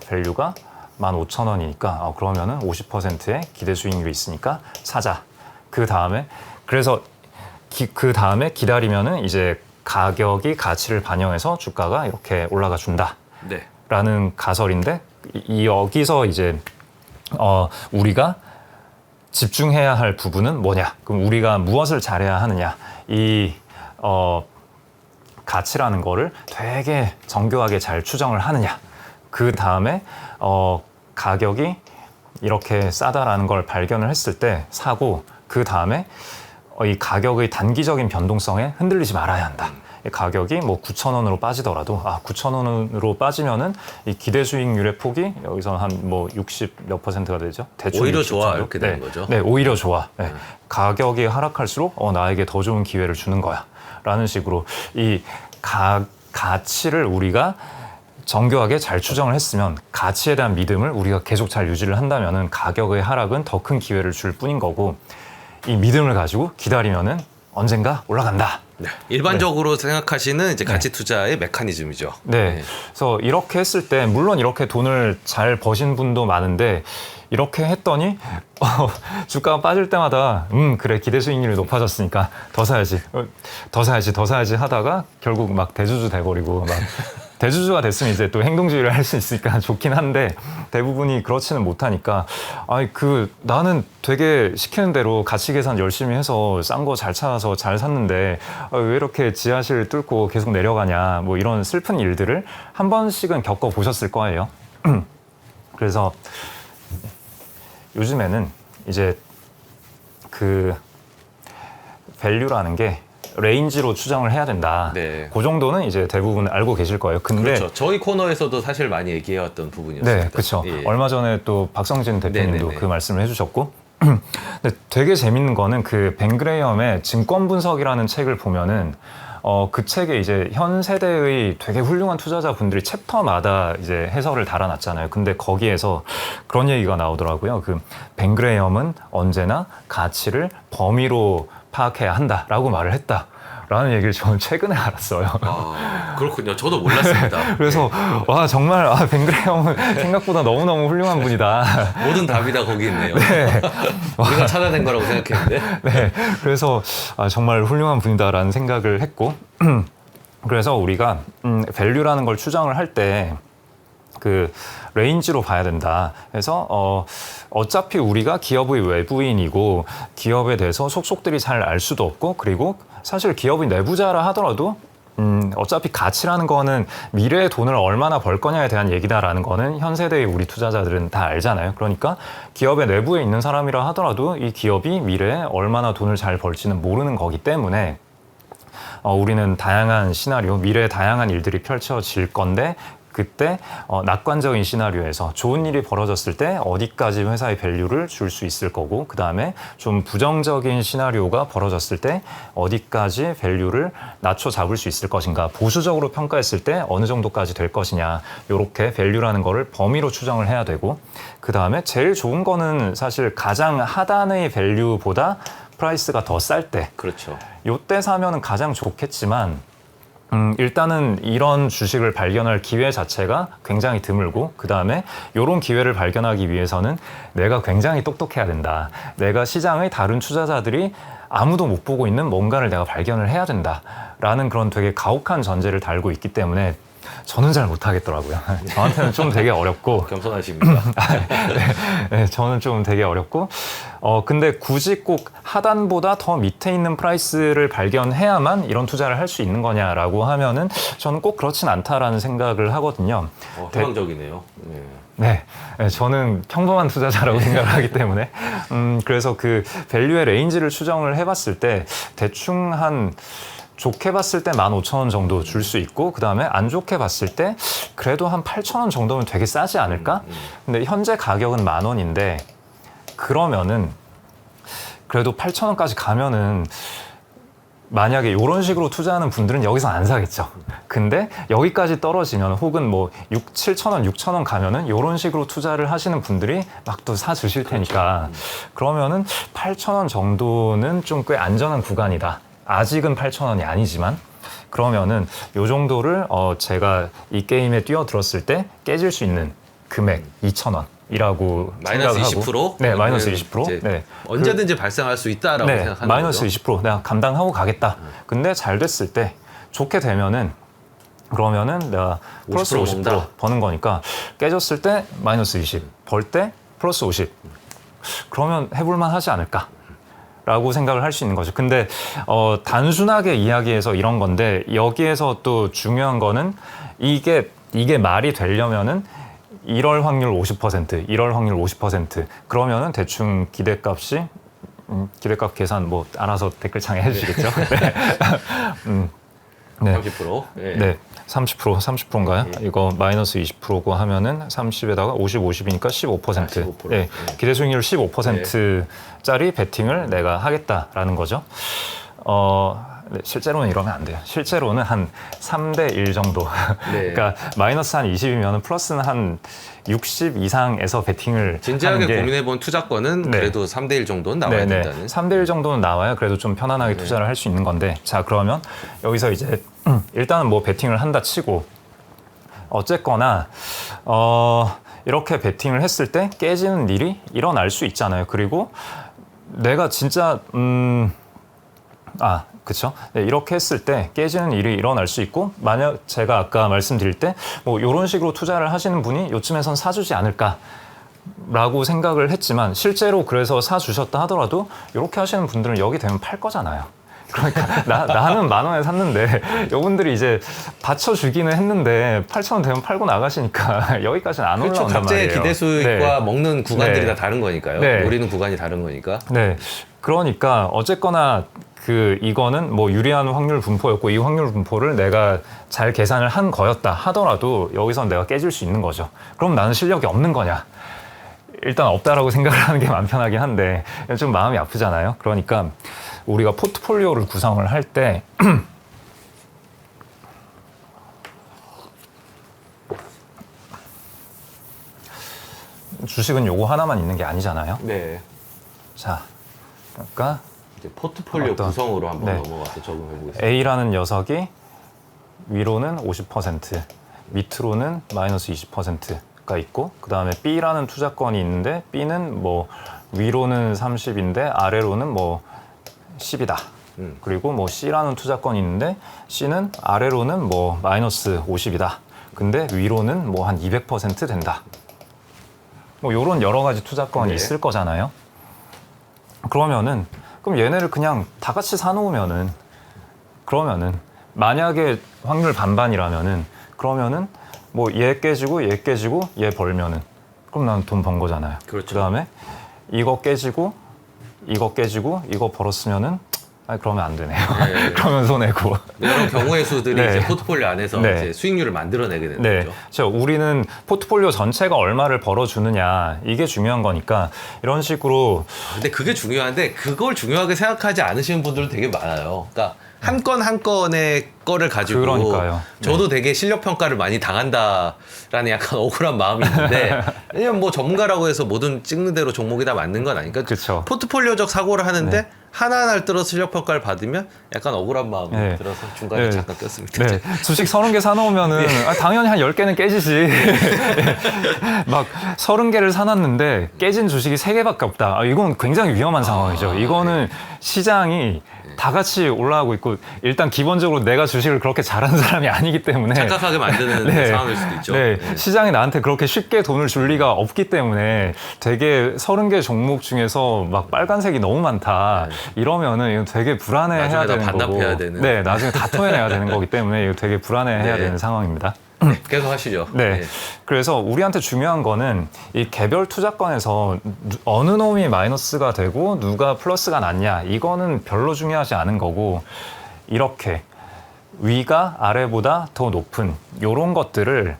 밸류가 15,000원이니까 그러면은 50%의 기대 수익률이 있으니까 사자. 그 다음에 그래서 그 다음에 기다리면은 이제 가격이 가치를 반영해서 주가가 이렇게 올라가 준다. 네. 라는 가설인데 여기서 이제 우리가 집중해야 할 부분은 뭐냐? 그럼 우리가 무엇을 잘해야 하느냐? 이 가치라는 거를 되게 정교하게 잘 추정을 하느냐? 그 다음에 가격이 이렇게 싸다라는 걸 발견을 했을 때 사고 그 다음에 이 가격의 단기적인 변동성에 흔들리지 말아야 한다. 이 가격이 뭐 9,000원으로 빠지더라도 9,000원으로 빠지면은 이 기대 수익률의 폭이 여기서 한 뭐 60 몇 %가 되죠. 대충 오히려 60 좋아 정도? 이렇게 되는 거죠. 네, 오히려 좋아. 네. 가격이 하락할수록 나에게 더 좋은 기회를 주는 거야. 라는 식으로 이 가치를 우리가 정교하게 잘 추정을 했으면 가치에 대한 믿음을 우리가 계속 잘 유지를 한다면은 가격의 하락은 더 큰 기회를 줄 뿐인 거고 이 믿음을 가지고 기다리면은 언젠가 올라간다. 네. 일반적으로 생각하시는 이제 가치 투자의 메커니즘이죠. 네. 그래서 이렇게 했을 때 물론 이렇게 돈을 잘 버신 분도 많은데 이렇게 했더니 주가가 빠질 때마다 그래 기대 수익률이 높아졌으니까 더 사야지 더 사야지 하다가 결국 막 대주주 돼버리고 막 대주주가 됐으면 이제 또 행동주의를 할 수 있으니까 좋긴 한데 대부분이 그렇지는 못하니까 나는 되게 시키는 대로 가치 계산 열심히 해서 싼 거 잘 찾아서 잘 샀는데 왜 이렇게 지하실 뚫고 계속 내려가냐 뭐 이런 슬픈 일들을 한 번씩은 겪어 보셨을 거예요. 그래서 요즘에는 이제 그 밸류라는 게 레인지로 추정을 해야 된다. 네. 그 정도는 이제 대부분 알고 계실 거예요. 근데 그렇죠. 저희 코너에서도 사실 많이 얘기해왔던 부분이었습니다. 네, 그렇죠. 예. 얼마 전에 또 박성진 대표님도 네네네. 그 말씀을 해주셨고, 근데 되게 재밌는 거는 그 벤그레이엄의 증권 분석이라는 책을 보면은 그 책에 이제 현 세대의 되게 훌륭한 투자자분들이 챕터마다 이제 해설을 달아놨잖아요. 근데 거기에서 그런 얘기가 나오더라고요. 그 벤그레이엄은 언제나 가치를 범위로 파악해야 한다라고 말을 했다라는 얘기를 저는 최근에 알았어요. 아, 그렇군요. 저도 몰랐습니다. 그래서 와 정말 벤그레이엄은 생각보다 너무너무 훌륭한 분이다. 모든 답이 다 거기 있네요. 우리가 찾아낸 거라고 생각했는데. 네, 그래서 정말 훌륭한 분이다라는 생각을 했고 그래서 우리가 밸류라는 걸 추정을 할 때 그 레인지로 봐야 된다. 그래서 어차피 우리가 기업의 외부인이고 기업에 대해서 속속들이 잘 알 수도 없고 그리고 사실 기업의 내부자라 하더라도 어차피 가치라는 거는 미래의 돈을 얼마나 벌 거냐에 대한 얘기다라는 거는 현 세대의 우리 투자자들은 다 알잖아요. 그러니까 기업의 내부에 있는 사람이라 하더라도 이 기업이 미래에 얼마나 돈을 잘 벌지는 모르는 거기 때문에 우리는 다양한 시나리오, 미래에 다양한 일들이 펼쳐질 건데 그때 낙관적인 시나리오에서 좋은 일이 벌어졌을 때 어디까지 회사의 밸류를 줄 수 있을 거고 그 다음에 좀 부정적인 시나리오가 벌어졌을 때 어디까지 밸류를 낮춰 잡을 수 있을 것인가 보수적으로 평가했을 때 어느 정도까지 될 것이냐 이렇게 밸류라는 거를 범위로 추정을 해야 되고 그 다음에 제일 좋은 거는 사실 가장 하단의 밸류보다 프라이스가 더 쌀 때 그렇죠. 요때 사면은 가장 좋겠지만 일단은 이런 주식을 발견할 기회 자체가 굉장히 드물고 그 다음에 이런 기회를 발견하기 위해서는 내가 굉장히 똑똑해야 된다. 내가 시장의 다른 투자자들이 아무도 못 보고 있는 뭔가를 내가 발견을 해야 된다라는 그런 되게 가혹한 전제를 달고 있기 때문에 저는 잘 못하겠더라고요. 저한테는 좀 되게 어렵고 겸손하십니다. 네, 저는 좀 되게 어렵고 근데 굳이 꼭 하단보다 더 밑에 있는 프라이스를 발견해야만 이런 투자를 할 수 있는 거냐라고 하면은 저는 꼭 그렇진 않다라는 생각을 하거든요. 희망적이네요. 네. 네, 저는 평범한 투자자라고 생각을 하기 때문에 그래서 그 밸류의 레인지를 추정을 해봤을 때 대충 한 좋게 봤을 때 15,000원 정도 줄 수 있고 그 다음에 안 좋게 봤을 때 그래도 한 8,000원 정도면 되게 싸지 않을까? 근데 현재 가격은 10,000원인데 그러면은 그래도 8,000원까지 가면은 만약에 이런 식으로 투자하는 분들은 여기서 안 사겠죠. 근데 여기까지 떨어지면 혹은 뭐 7,000원, 6,000원 가면은 이런 식으로 투자를 하시는 분들이 막 또 사주실 테니까 그러면은 8,000원 정도는 좀 꽤 안전한 구간이다. 아직은 8,000원이 아니지만 그러면은 요 정도를 제가 이 게임에 뛰어들었을 때 깨질 수 있는 금액 2,000원이라고 마이너스 20%? 네, 마이너스 20%. 네. 언제든지 발생할 수 있다라고 네, 생각하는 마이너스 거죠. 20% 내가 감당하고 가겠다. 근데 잘 됐을 때 좋게 되면은 그러면은 내가 플러스 50% 먹는다. 버는 거니까 깨졌을 때 마이너스 20, 벌 때 플러스 50. 그러면 해볼만 하지 않을까? 라고 생각을 할 수 있는 거죠. 근데 단순하게 이야기해서 이런 건데 여기에서 또 중요한 거는 이게 말이 되려면은 1월 확률 50%, 1월 확률 50% 그러면은 대충 기대값이 기대값 계산 뭐 알아서 댓글창에 해주시겠죠. 네. 30%. 네. 네. 30%인가요? 이거 마이너스 20%고 하면은 30에다가 50이니까 15%. 15%. 네. 기대 수익률 15%짜리 베팅을 내가 하겠다라는 거죠. 네, 실제로는 이러면 안 돼요. 실제로는 한 3대 1 정도. 네. 그러니까 마이너스 한 20이면 플러스는 한 60 이상에서 베팅을 진지하게 하는 게 고민해본 투자권은 네. 그래도 3대 1 정도는 나와야 네네. 된다는. 3대 1 정도는 나와야 그래도 좀 편안하게 투자를 할 수 있는 건데, 자 그러면 여기서 이제 일단은 뭐 베팅을 한다 치고, 어쨌거나 이렇게 베팅을 했을 때 깨지는 일이 일어날 수 있잖아요. 그리고 내가 진짜 그쵸. 네, 이렇게 했을 때 깨지는 일이 일어날 수 있고, 만약 제가 아까 말씀드릴 때 뭐 이런 식으로 투자를 하시는 분이 요쯤에선 사주지 않을까 라고 생각을 했지만, 실제로 그래서 사주셨다 하더라도 이렇게 하시는 분들은 여기 되면 팔 거잖아요. 그러니까 나는 10,000원에 샀는데 이분들이 이제 받쳐주기는 했는데 8,000원 되면 팔고 나가시니까 여기까지는 안 그렇죠. 올라온단 각자의 말이에요. 기대 수익과 네. 먹는 구간들이 네. 다 다른 거니까요. 네. 노리는 구간이 다른 거니까. 네. 그러니까 어쨌거나 이거는 뭐 유리한 확률 분포였고, 이 확률 분포를 내가 잘 계산을 한 거였다 하더라도 여기선 내가 깨질 수 있는 거죠. 그럼 나는 실력이 없는 거냐? 일단 없다라고 생각을 하는 게 마음 편하긴 한데 좀 마음이 아프잖아요. 그러니까 우리가 포트폴리오를 구성을 할 때 주식은 요거 하나만 있는 게 아니잖아요. 네. 자, 그러니까 이제 포트폴리오 어떤- 구성으로 한번 네. 넘어가서 적응해 보겠습니다. A라는 녀석이 위로는 50%, 밑으로는 마이너스 20%가 있고, 그 다음에 B라는 투자권이 있는데 B는 뭐 위로는 30인데 아래로는 뭐 10이다. 그리고 뭐 C라는 투자권이 있는데 C는 아래로는 뭐 마이너스 50이다. 근데 위로는 뭐 한 200% 된다. 뭐 요런 여러 가지 투자권이 네. 있을 거잖아요. 그러면 얘네를 그냥 다 같이 사놓으면은, 만약에 확률 반반이라면은, 그러면은 뭐 얘 깨지고 얘 깨지고 얘 벌면은, 그럼 난 돈 번 거잖아요. 그렇죠. 그다음에 이거 깨지고 이거 깨지고 이거 벌었으면은, 그러면 안 되네요. 네. 그러면 손해고. 여러 경우의 수들이 네. 이제 포트폴리오 안에서 네. 이제 수익률을 만들어내게 되는 네, 거죠. 그렇죠. 우리는 포트폴리오 전체가 얼마를 벌어주느냐, 이게 중요한 거니까 이런 식으로. 근데 그게 중요한데 그걸 중요하게 생각하지 않으시는 분들도 되게 많아요. 그러니까 한 건 한 건의 거를 가지고 그러니까요. 저도 되게 실력 평가를 많이 당한다라는 약간 억울한 마음이 있는데, 왜냐면 뭐 전문가라고 해서 모든 찍는 대로 종목이 다 맞는 건 아니니까. 그쵸. 포트폴리오적 사고를 하는데 네. 하나하나를 들어서 실력 평가를 받으면 약간 억울한 마음이 네. 들어서 중간에 네. 잠깐 꼈습니다. 네, 주식 30개 사놓으면은 당연히 한 10개는 깨지지. 막 30개를 사놨는데 깨진 주식이 3개밖에 없다. 이건 굉장히 위험한 상황이죠. 이거는 시장이 다 같이 올라가고 있고, 일단 기본적으로 내가 주식을 그렇게 잘하는 사람이 아니기 때문에 착각하게 만드는 네. 상황일 수도 있죠. 네. 네. 시장이 나한테 그렇게 쉽게 돈을 줄 리가 없기 때문에 되게 30개 종목 중에서 막 빨간색이 너무 많다. 이러면은 이거 되게 불안해해야 나중에 다 되는 거고. 반납해야 되는. 네, 나중에 다 토해내야 되는 거기 때문에 이거 되게 불안해해야 네. 되는 상황입니다. 계속 하시죠. 네. 그래서 우리한테 중요한 거는 이 개별 투자권에서 어느 놈이 마이너스가 되고 누가 플러스가 났냐, 이거는 별로 중요하지 않은 거고, 이렇게 위가 아래보다 더 높은 요런 것들을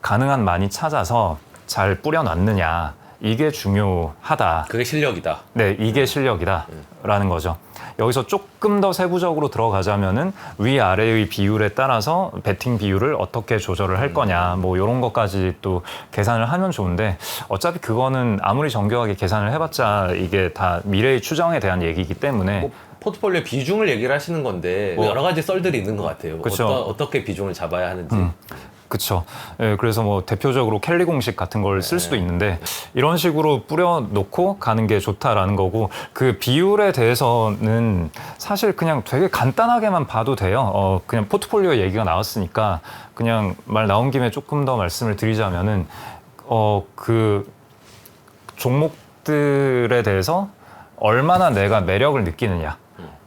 가능한 많이 찾아서 잘 뿌려놨느냐, 이게 중요하다. 그게 실력이다. 네, 이게 실력이다라는 거죠. 여기서 조금 더 세부적으로 들어가자면은 위아래의 비율에 따라서 베팅 비율을 어떻게 조절을 할 거냐, 뭐 이런 것까지 또 계산을 하면 좋은데, 어차피 그거는 아무리 정교하게 계산을 해봤자 이게 다 미래의 추정에 대한 얘기이기 때문에. 뭐 포트폴리오 비중을 얘기를 하시는 건데 뭐, 여러 가지 썰들이 있는 것 같아요. 그쵸. 어떻게 비중을 잡아야 하는지. 그렇죠. 예, 그래서 뭐 대표적으로 켈리 공식 같은 걸 쓸 수도 있는데, 이런 식으로 뿌려놓고 가는 게 좋다라는 거고, 그 비율에 대해서는 사실 그냥 되게 간단하게만 봐도 돼요. 그냥 포트폴리오 얘기가 나왔으니까 그냥 말 나온 김에 조금 더 말씀을 드리자면은, 그 종목들에 대해서 얼마나 내가 매력을 느끼느냐,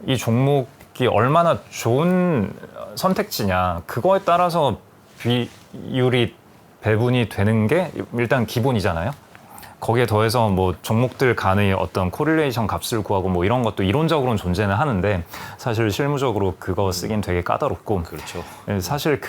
이 종목이 얼마나 좋은 선택지냐, 그거에 따라서 비율이 배분이 되는 게 일단 기본이잖아요. 거기에 더해서 뭐 종목들 간의 어떤 코릴레이션 값을 구하고 뭐 이런 것도 이론적으로는 존재는 하는데, 사실 실무적으로 그거 쓰긴 되게 까다롭고, 그렇죠. 사실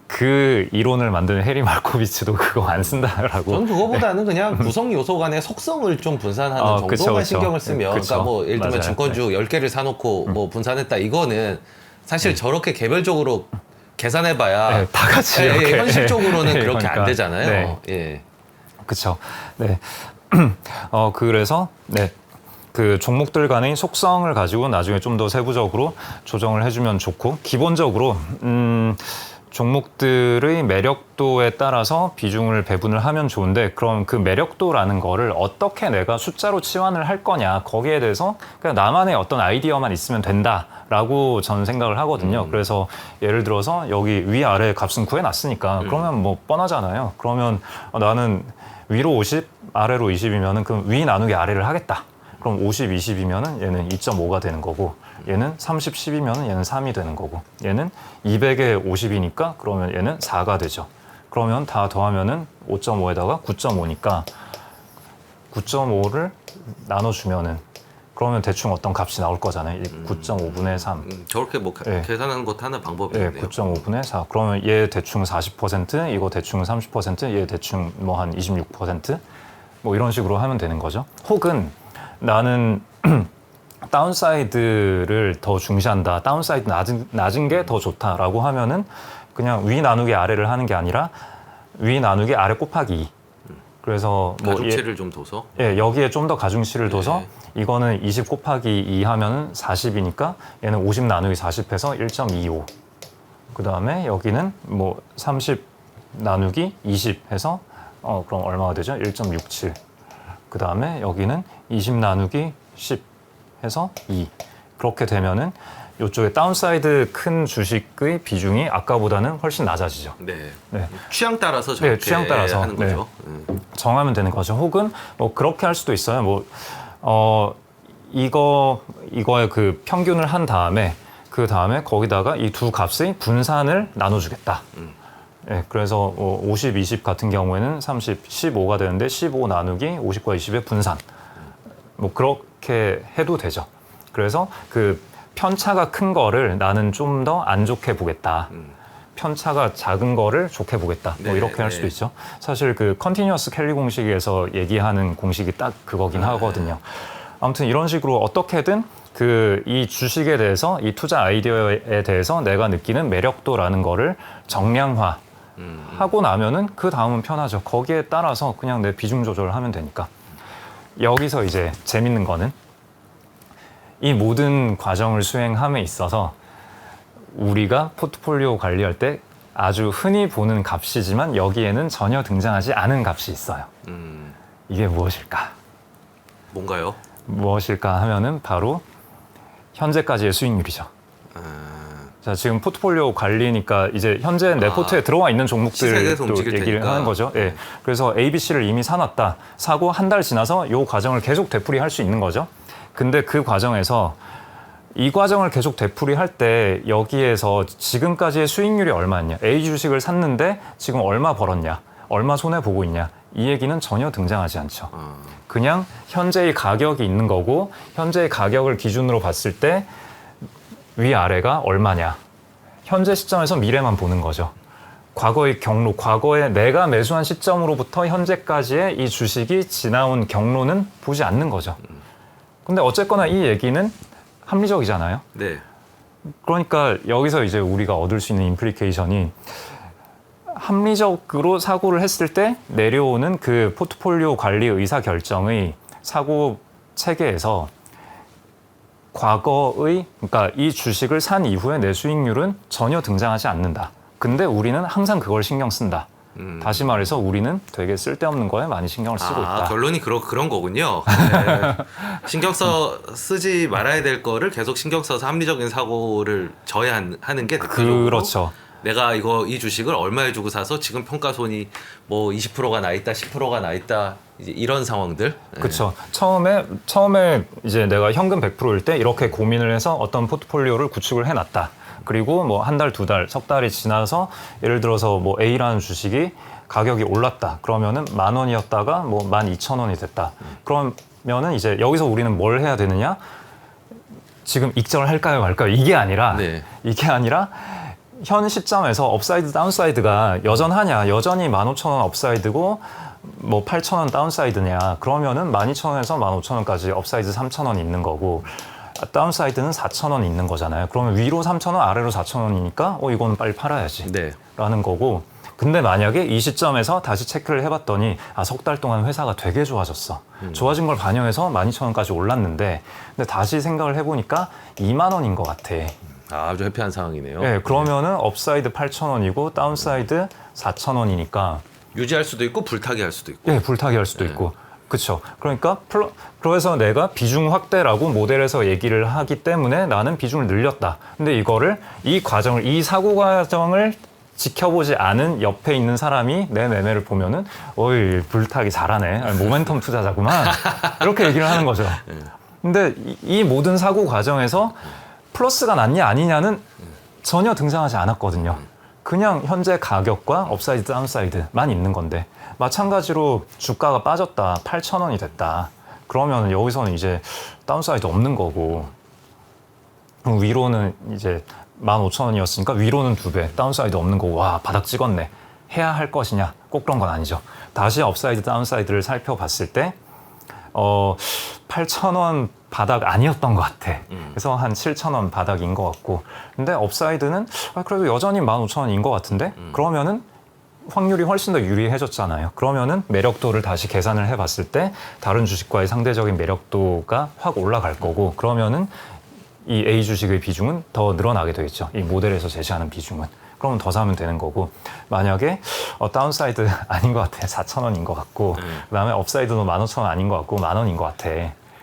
그 이론을 만든 해리 말코비츠도 그거 안 쓴다라고. 저는 그거보다는 그냥 구성 요소 간의 속성을 좀 분산하는 정도만 그쵸. 신경을 쓰면, 그쵸. 그러니까 뭐 예를 들면 맞아요. 증권주 10개를 사놓고 뭐 분산했다, 이거는 사실 저렇게 개별적으로 계산해봐야 네, 다 같이 예, 예, 이렇게. 현실적으로는 네, 그렇게 안 그러니까. 되잖아요. 네. 예. 그렇죠. 네. 그래서 네. 그 종목들 간의 속성을 가지고 나중에 좀 더 세부적으로 조정을 해주면 좋고, 기본적으로 종목들의 매력도에 따라서 비중을 배분을 하면 좋은데, 그럼 그 매력도라는 거를 어떻게 내가 숫자로 치환을 할 거냐, 거기에 대해서 그냥 나만의 어떤 아이디어만 있으면 된다라고 저는 생각을 하거든요. 그래서 예를 들어서 여기 위아래 값은 구해놨으니까 그러면 뭐 뻔하잖아요. 그러면 나는 위로 50, 아래로 20이면은 그럼 위 나누기 아래를 하겠다. 그럼 50, 20이면은 얘는 2.5가 되는 거고, 얘는 30, 10이면은 얘는 3이 되는 거고, 얘는 200에 50이니까 그러면 얘는 4가 되죠. 그러면 다 더하면은 5.5에다가 9.5니까 9.5를 나눠주면은 그러면 대충 어떤 값이 나올 거잖아요. 9.5분의 3. 저렇게 뭐 네. 계산하는 것도 하나 네, 방법이네요. 9.5분의 4. 그러면 얘 대충 40%, 이거 대충 30%, 얘 대충 뭐 한 26%? 뭐 이런 식으로 하면 되는 거죠. 혹은 나는 다운사이드를 더 중시한다. 다운사이드 낮은 게 더 좋다라고 하면은 그냥 위 나누기 아래를 하는 게 아니라 위 나누기 아래 곱하기 2. 그래서 뭐 가중치를 좀 둬서. 예, 여기에 좀 더 가중치를 둬서 이거는 20 곱하기 2 하면은 40이니까 얘는 50 나누기 40해서 1.25. 그 다음에 여기는 뭐 30 나누기 20 해서 그럼 얼마가 되죠? 1.67. 그 다음에 여기는 20 나누기 10 해서 2. 그렇게 되면은 이쪽에 다운사이드 큰 주식의 비중이 아까보다는 훨씬 낮아지죠. 네. 네. 취향 따라서 저렇게 취향 따라서. 하는 거죠. 정하면 되는 거죠. 혹은 뭐 그렇게 할 수도 있어요. 뭐 이거의 그 평균을 한 다음에 그 다음에 거기다가 이 두 값의 분산을 나눠주겠다. 네, 그래서 50, 20 같은 경우에는 30, 15가 되는데 15 나누기 50과 20의 분산. 뭐 그렇게 해도 되죠. 그래서 그 편차가 큰 거를 나는 좀 더 안 좋게 보겠다. 편차가 작은 거를 좋게 보겠다. 뭐 네, 이렇게 할 네. 수도 있죠. 사실 그 컨티뉴어스 캘리 공식에서 얘기하는 공식이 딱 그거긴 하거든요. 아무튼 이런 식으로 어떻게든 그 이 주식에 대해서, 이 투자 아이디어에 대해서 내가 느끼는 매력도라는 거를 정량화 하고 나면은 그 다음은 편하죠. 거기에 따라서 그냥 내 비중 조절을 하면 되니까. 여기서 이제 재밌는 거는 이 모든 과정을 수행함에 있어서 우리가 포트폴리오 관리할 때 아주 흔히 보는 값이지만 여기에는 전혀 등장하지 않은 값이 있어요. 이게 무엇일까? 뭔가요? 무엇일까 하면은 바로 현재까지의 수익률이죠. 자, 지금 포트폴리오 관리니까 이제 현재 내 포트에 들어와 있는 시세에서 종목들도 움직일 얘기를 테니까. 하는 거죠. 예. 그래서 ABC를 이미 사놨다. 사고 한 달 지나서 이 과정을 계속 되풀이할 수 있는 거죠. 근데 그 과정에서 이 과정을 계속 되풀이할 때 여기에서 지금까지의 수익률이 얼마였냐. A 주식을 샀는데 지금 얼마 벌었냐. 얼마 손해보고 있냐. 이 얘기는 전혀 등장하지 않죠. 그냥 현재의 가격이 있는 거고 현재의 가격을 기준으로 봤을 때 위아래가 얼마냐. 현재 시점에서 미래만 보는 거죠. 과거의 경로, 과거에 내가 매수한 시점으로부터 현재까지의 이 주식이 지나온 경로는 보지 않는 거죠. 근데 어쨌거나 이 얘기는 합리적이잖아요. 네. 그러니까 여기서 이제 우리가 얻을 수 있는 임플리케이션이 합리적으로 사고를 했을 때 내려오는 그 포트폴리오 관리 의사 결정의 사고 체계에서 과거의, 그러니까 이 주식을 산 이후에 내 수익률은 전혀 등장하지 않는다. 근데 우리는 항상 그걸 신경 쓴다. 다시 말해서 우리는 되게 쓸데없는 거에 많이 신경을 쓰고 있다. 결론이 그런 거군요. 네. 쓰지 말아야 될 거를 계속 신경 써서 합리적인 사고를 져야 하는 게 대표적으로 그렇죠. 내가 이 주식을 얼마에 주고 사서 지금 평가손이 뭐 20%가 나 있다, 10%가 나 있다, 이제 이런 상황들. 그렇죠. 처음에 이제 내가 현금 100%일 때 이렇게 고민을 해서 어떤 포트폴리오를 구축을 해놨다. 그리고 뭐 한 달, 두 달, 석 달이 지나서 예를 들어서 뭐 A라는 주식이 가격이 올랐다. 그러면은 10,000원이었다가 뭐 12,000원이 됐다. 그러면은 이제 여기서 우리는 뭘 해야 되느냐? 지금 익절을 할까요, 말까요? 이게 아니라 현 시점에서 업사이드, 다운사이드가 여전하냐? 여전히 15,000원 업사이드고 뭐 8,000원 다운사이드냐? 그러면은 12,000원에서 15,000원까지 업사이드 3,000원 있는 거고 다운사이드는 4,000원 있는 거잖아요. 그러면 위로 3,000원, 아래로 4,000원이니까 이거는 빨리 팔아야지. 네. 라는 거고. 근데 만약에 이 시점에서 다시 체크를 해봤더니 석 달 동안 회사가 되게 좋아졌어. 좋아진 걸 반영해서 12,000원까지 올랐는데 근데 다시 생각을 해보니까 2만 원인 것 같아. 아주 회피한 상황이네요. 네, 그러면은 업사이드 8,000원이고 다운사이드 4,000원이니까 유지할 수도 있고 불타기 할 수도 있고. 예, 불타기 할 수도 있고. 그렇죠. 그러니까 그래서 내가 비중 확대라고 모델에서 얘기를 하기 때문에 나는 비중을 늘렸다. 근데 이 사고 과정을 지켜보지 않은 옆에 있는 사람이 내 매매를 보면은 어이 불타기 잘하네. 모멘텀 투자자구만. 이렇게 얘기를 하는 거죠. 근데 이 모든 사고 과정에서 플러스가 났냐 아니냐는 전혀 등장하지 않았거든요. 그냥 현재 가격과 업사이드, 다운사이드만 있는 건데 마찬가지로 주가가 빠졌다, 8,000원이 됐다. 그러면 여기서는 이제 다운사이드 없는 거고 그럼 위로는 이제 15,000원이었으니까 위로는 2배, 다운사이드 없는 거고 와 바닥 찍었네. 해야 할 것이냐? 꼭 그런 건 아니죠. 다시 업사이드, 다운사이드를 살펴봤을 때 8,000원 바닥 아니었던 것 같아. 그래서 한 7,000원 바닥인 것 같고. 근데 업사이드는 그래도 여전히 15,000원인 것 같은데? 그러면은 확률이 훨씬 더 유리해졌잖아요. 그러면은 매력도를 다시 계산을 해봤을 때 다른 주식과의 상대적인 매력도가 확 올라갈 거고 그러면은 이 A 주식의 비중은 더 늘어나게 되겠죠. 이 모델에서 제시하는 비중은. 그러면 더 사면 되는 거고 만약에 다운사이드 아닌 것 같아. 4,000원인 것 같고 그다음에 업사이드도 15,000원 아닌 것 같고 10,000원인 것 같아.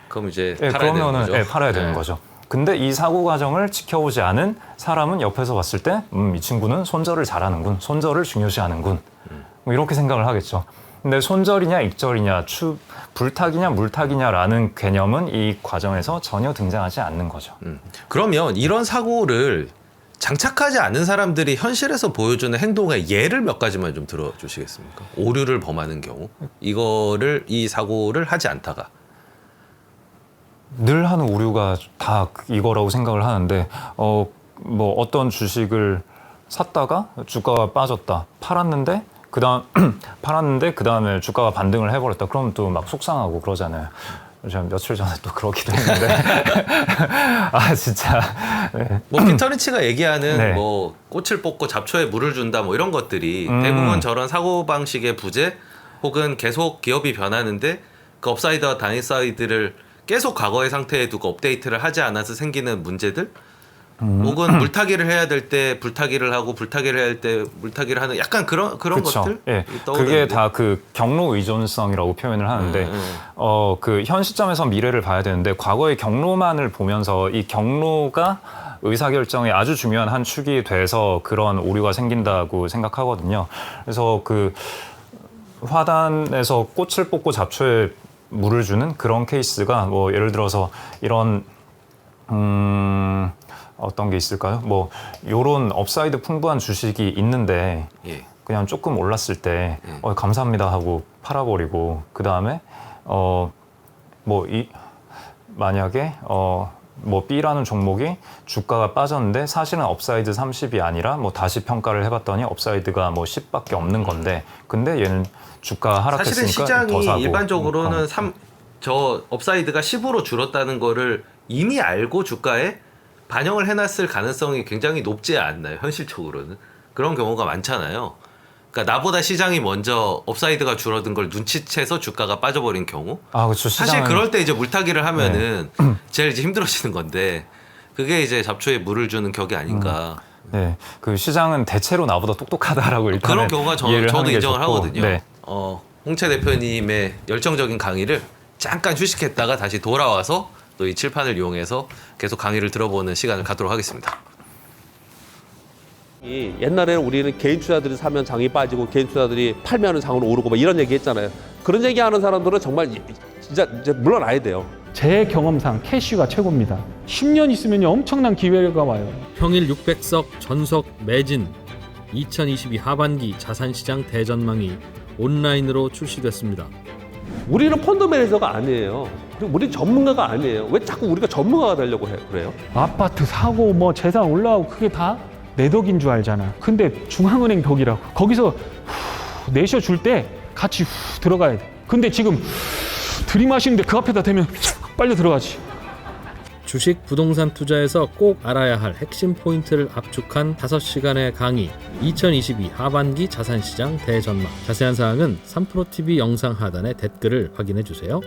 그럼 이제 예, 팔아야 되는 그러면은 거죠. 예, 팔아야 되는 거죠. 근데 이 사고 과정을 지켜보지 않은 사람은 옆에서 봤을 때 이 친구는 손절을 잘하는군. 손절을 중요시하는군. 뭐 이렇게 생각을 하겠죠. 근데 손절이냐 익절이냐 불타기냐 물타기냐라는 개념은 이 과정에서 전혀 등장하지 않는 거죠. 그러면 이런 사고를 장착하지 않은 사람들이 현실에서 보여주는 행동의 예를 몇 가지만 좀 들어주시겠습니까? 오류를 범하는 경우 이 사고를 하지 않다가 늘 하는 오류가 다 이거라고 생각을 하는데 뭐 어떤 주식을 샀다가 주가가 빠졌다 팔았는데 그다음에 주가가 반등을 해버렸다 그러면 또 막 속상하고 그러잖아요. 제가 며칠 전에 또 그러기도 했는데 아 진짜 네. 뭐 피터리치가 얘기하는 네. 뭐 꽃을 뽑고 잡초에 물을 준다 뭐 이런 것들이 대부분 저런 사고 방식의 부재 혹은 계속 기업이 변하는데 그 업사이드와 다운사이드를 계속 과거의 상태에 두고 업데이트를 하지 않아서 생기는 문제들 혹은 물타기를 해야 될 때 불타기를 하고 불타기를 해야 할 때 물타기를 하는 약간 그런 그쵸. 것들 예. 떠오르는데. 그게 다 그 경로 의존성이라고 표현을 하는데 그 현 시점에서 미래를 봐야 되는데 과거의 경로만을 보면서 이 경로가 의사결정에 아주 중요한 한 축이 돼서 그런 오류가 생긴다고 생각하거든요. 그래서 그 화단에서 꽃을 뽑고 잡초에 물을 주는 그런 케이스가 뭐 예를 들어서 이런 어떤 게 있을까요? 뭐 요런 업사이드 풍부한 주식이 있는데 예. 그냥 조금 올랐을 때 감사합니다 하고 팔아버리고 그 다음에 만약에 뭐 B라는 종목이 주가가 빠졌는데 사실은 업사이드 30이 아니라 뭐 다시 평가를 해봤더니 업사이드가 뭐 10밖에 없는 건데 근데 얘는 주가 사실은 하락했으니까 더 사고 시장이 일반적으로는 저 업사이드가 10으로 줄었다는 거를 이미 알고 주가에 반영을 해놨을 가능성이 굉장히 높지 않나요? 현실적으로는 그런 경우가 많잖아요. 그러니까 나보다 시장이 먼저 업사이드가 줄어든 걸 눈치채서 주가가 빠져버린 경우. 그렇죠. 사실 그럴 때 이제 물타기를 하면은 제일 이제 힘들어지는 건데 그게 이제 잡초에 물을 주는 격이 아닌가. 네, 그 시장은 대체로 나보다 똑똑하다라고 일단 그런 경우가 저도 인정을 하거든요. 네. 홍채 대표님의 열정적인 강의를 잠깐 휴식했다가 다시 돌아와서 또 이 칠판을 이용해서 계속 강의를 들어보는 시간을 갖도록 하겠습니다. 옛날에는 우리는 개인 투자들이 사면 장이 빠지고 개인 투자들이 팔면 장으로 오르고 막 이런 얘기 했잖아요. 그런 얘기하는 사람들은 정말 진짜 이제 물러나야 돼요. 제 경험상 캐시가 최고입니다. 10년 있으면 엄청난 기회가 와요. 평일 600석 전석 매진 2022 하반기 자산시장 대전망이 온라인으로 출시됐습니다. 우리는 펀드 매니저가 아니에요. 그리고 우리 전문가가 아니에요. 왜 자꾸 우리가 전문가가 되려고 그래요? 아파트 사고 뭐 재산 올라가고 그게 다 내 덕인 줄 알잖아. 근데 중앙은행 덕이라고. 거기서 내쉬어 줄 때 같이 들어가야 돼. 근데 지금 들이마시는데 그 앞에다 대면 빨리 들어가지. 주식 부동산 투자에서 꼭 알아야 할 핵심 포인트를 압축한 5시간의 강의 2022 하반기 자산시장 대전망. 자세한 사항은 3프로TV 영상 하단의 댓글을 확인해 주세요.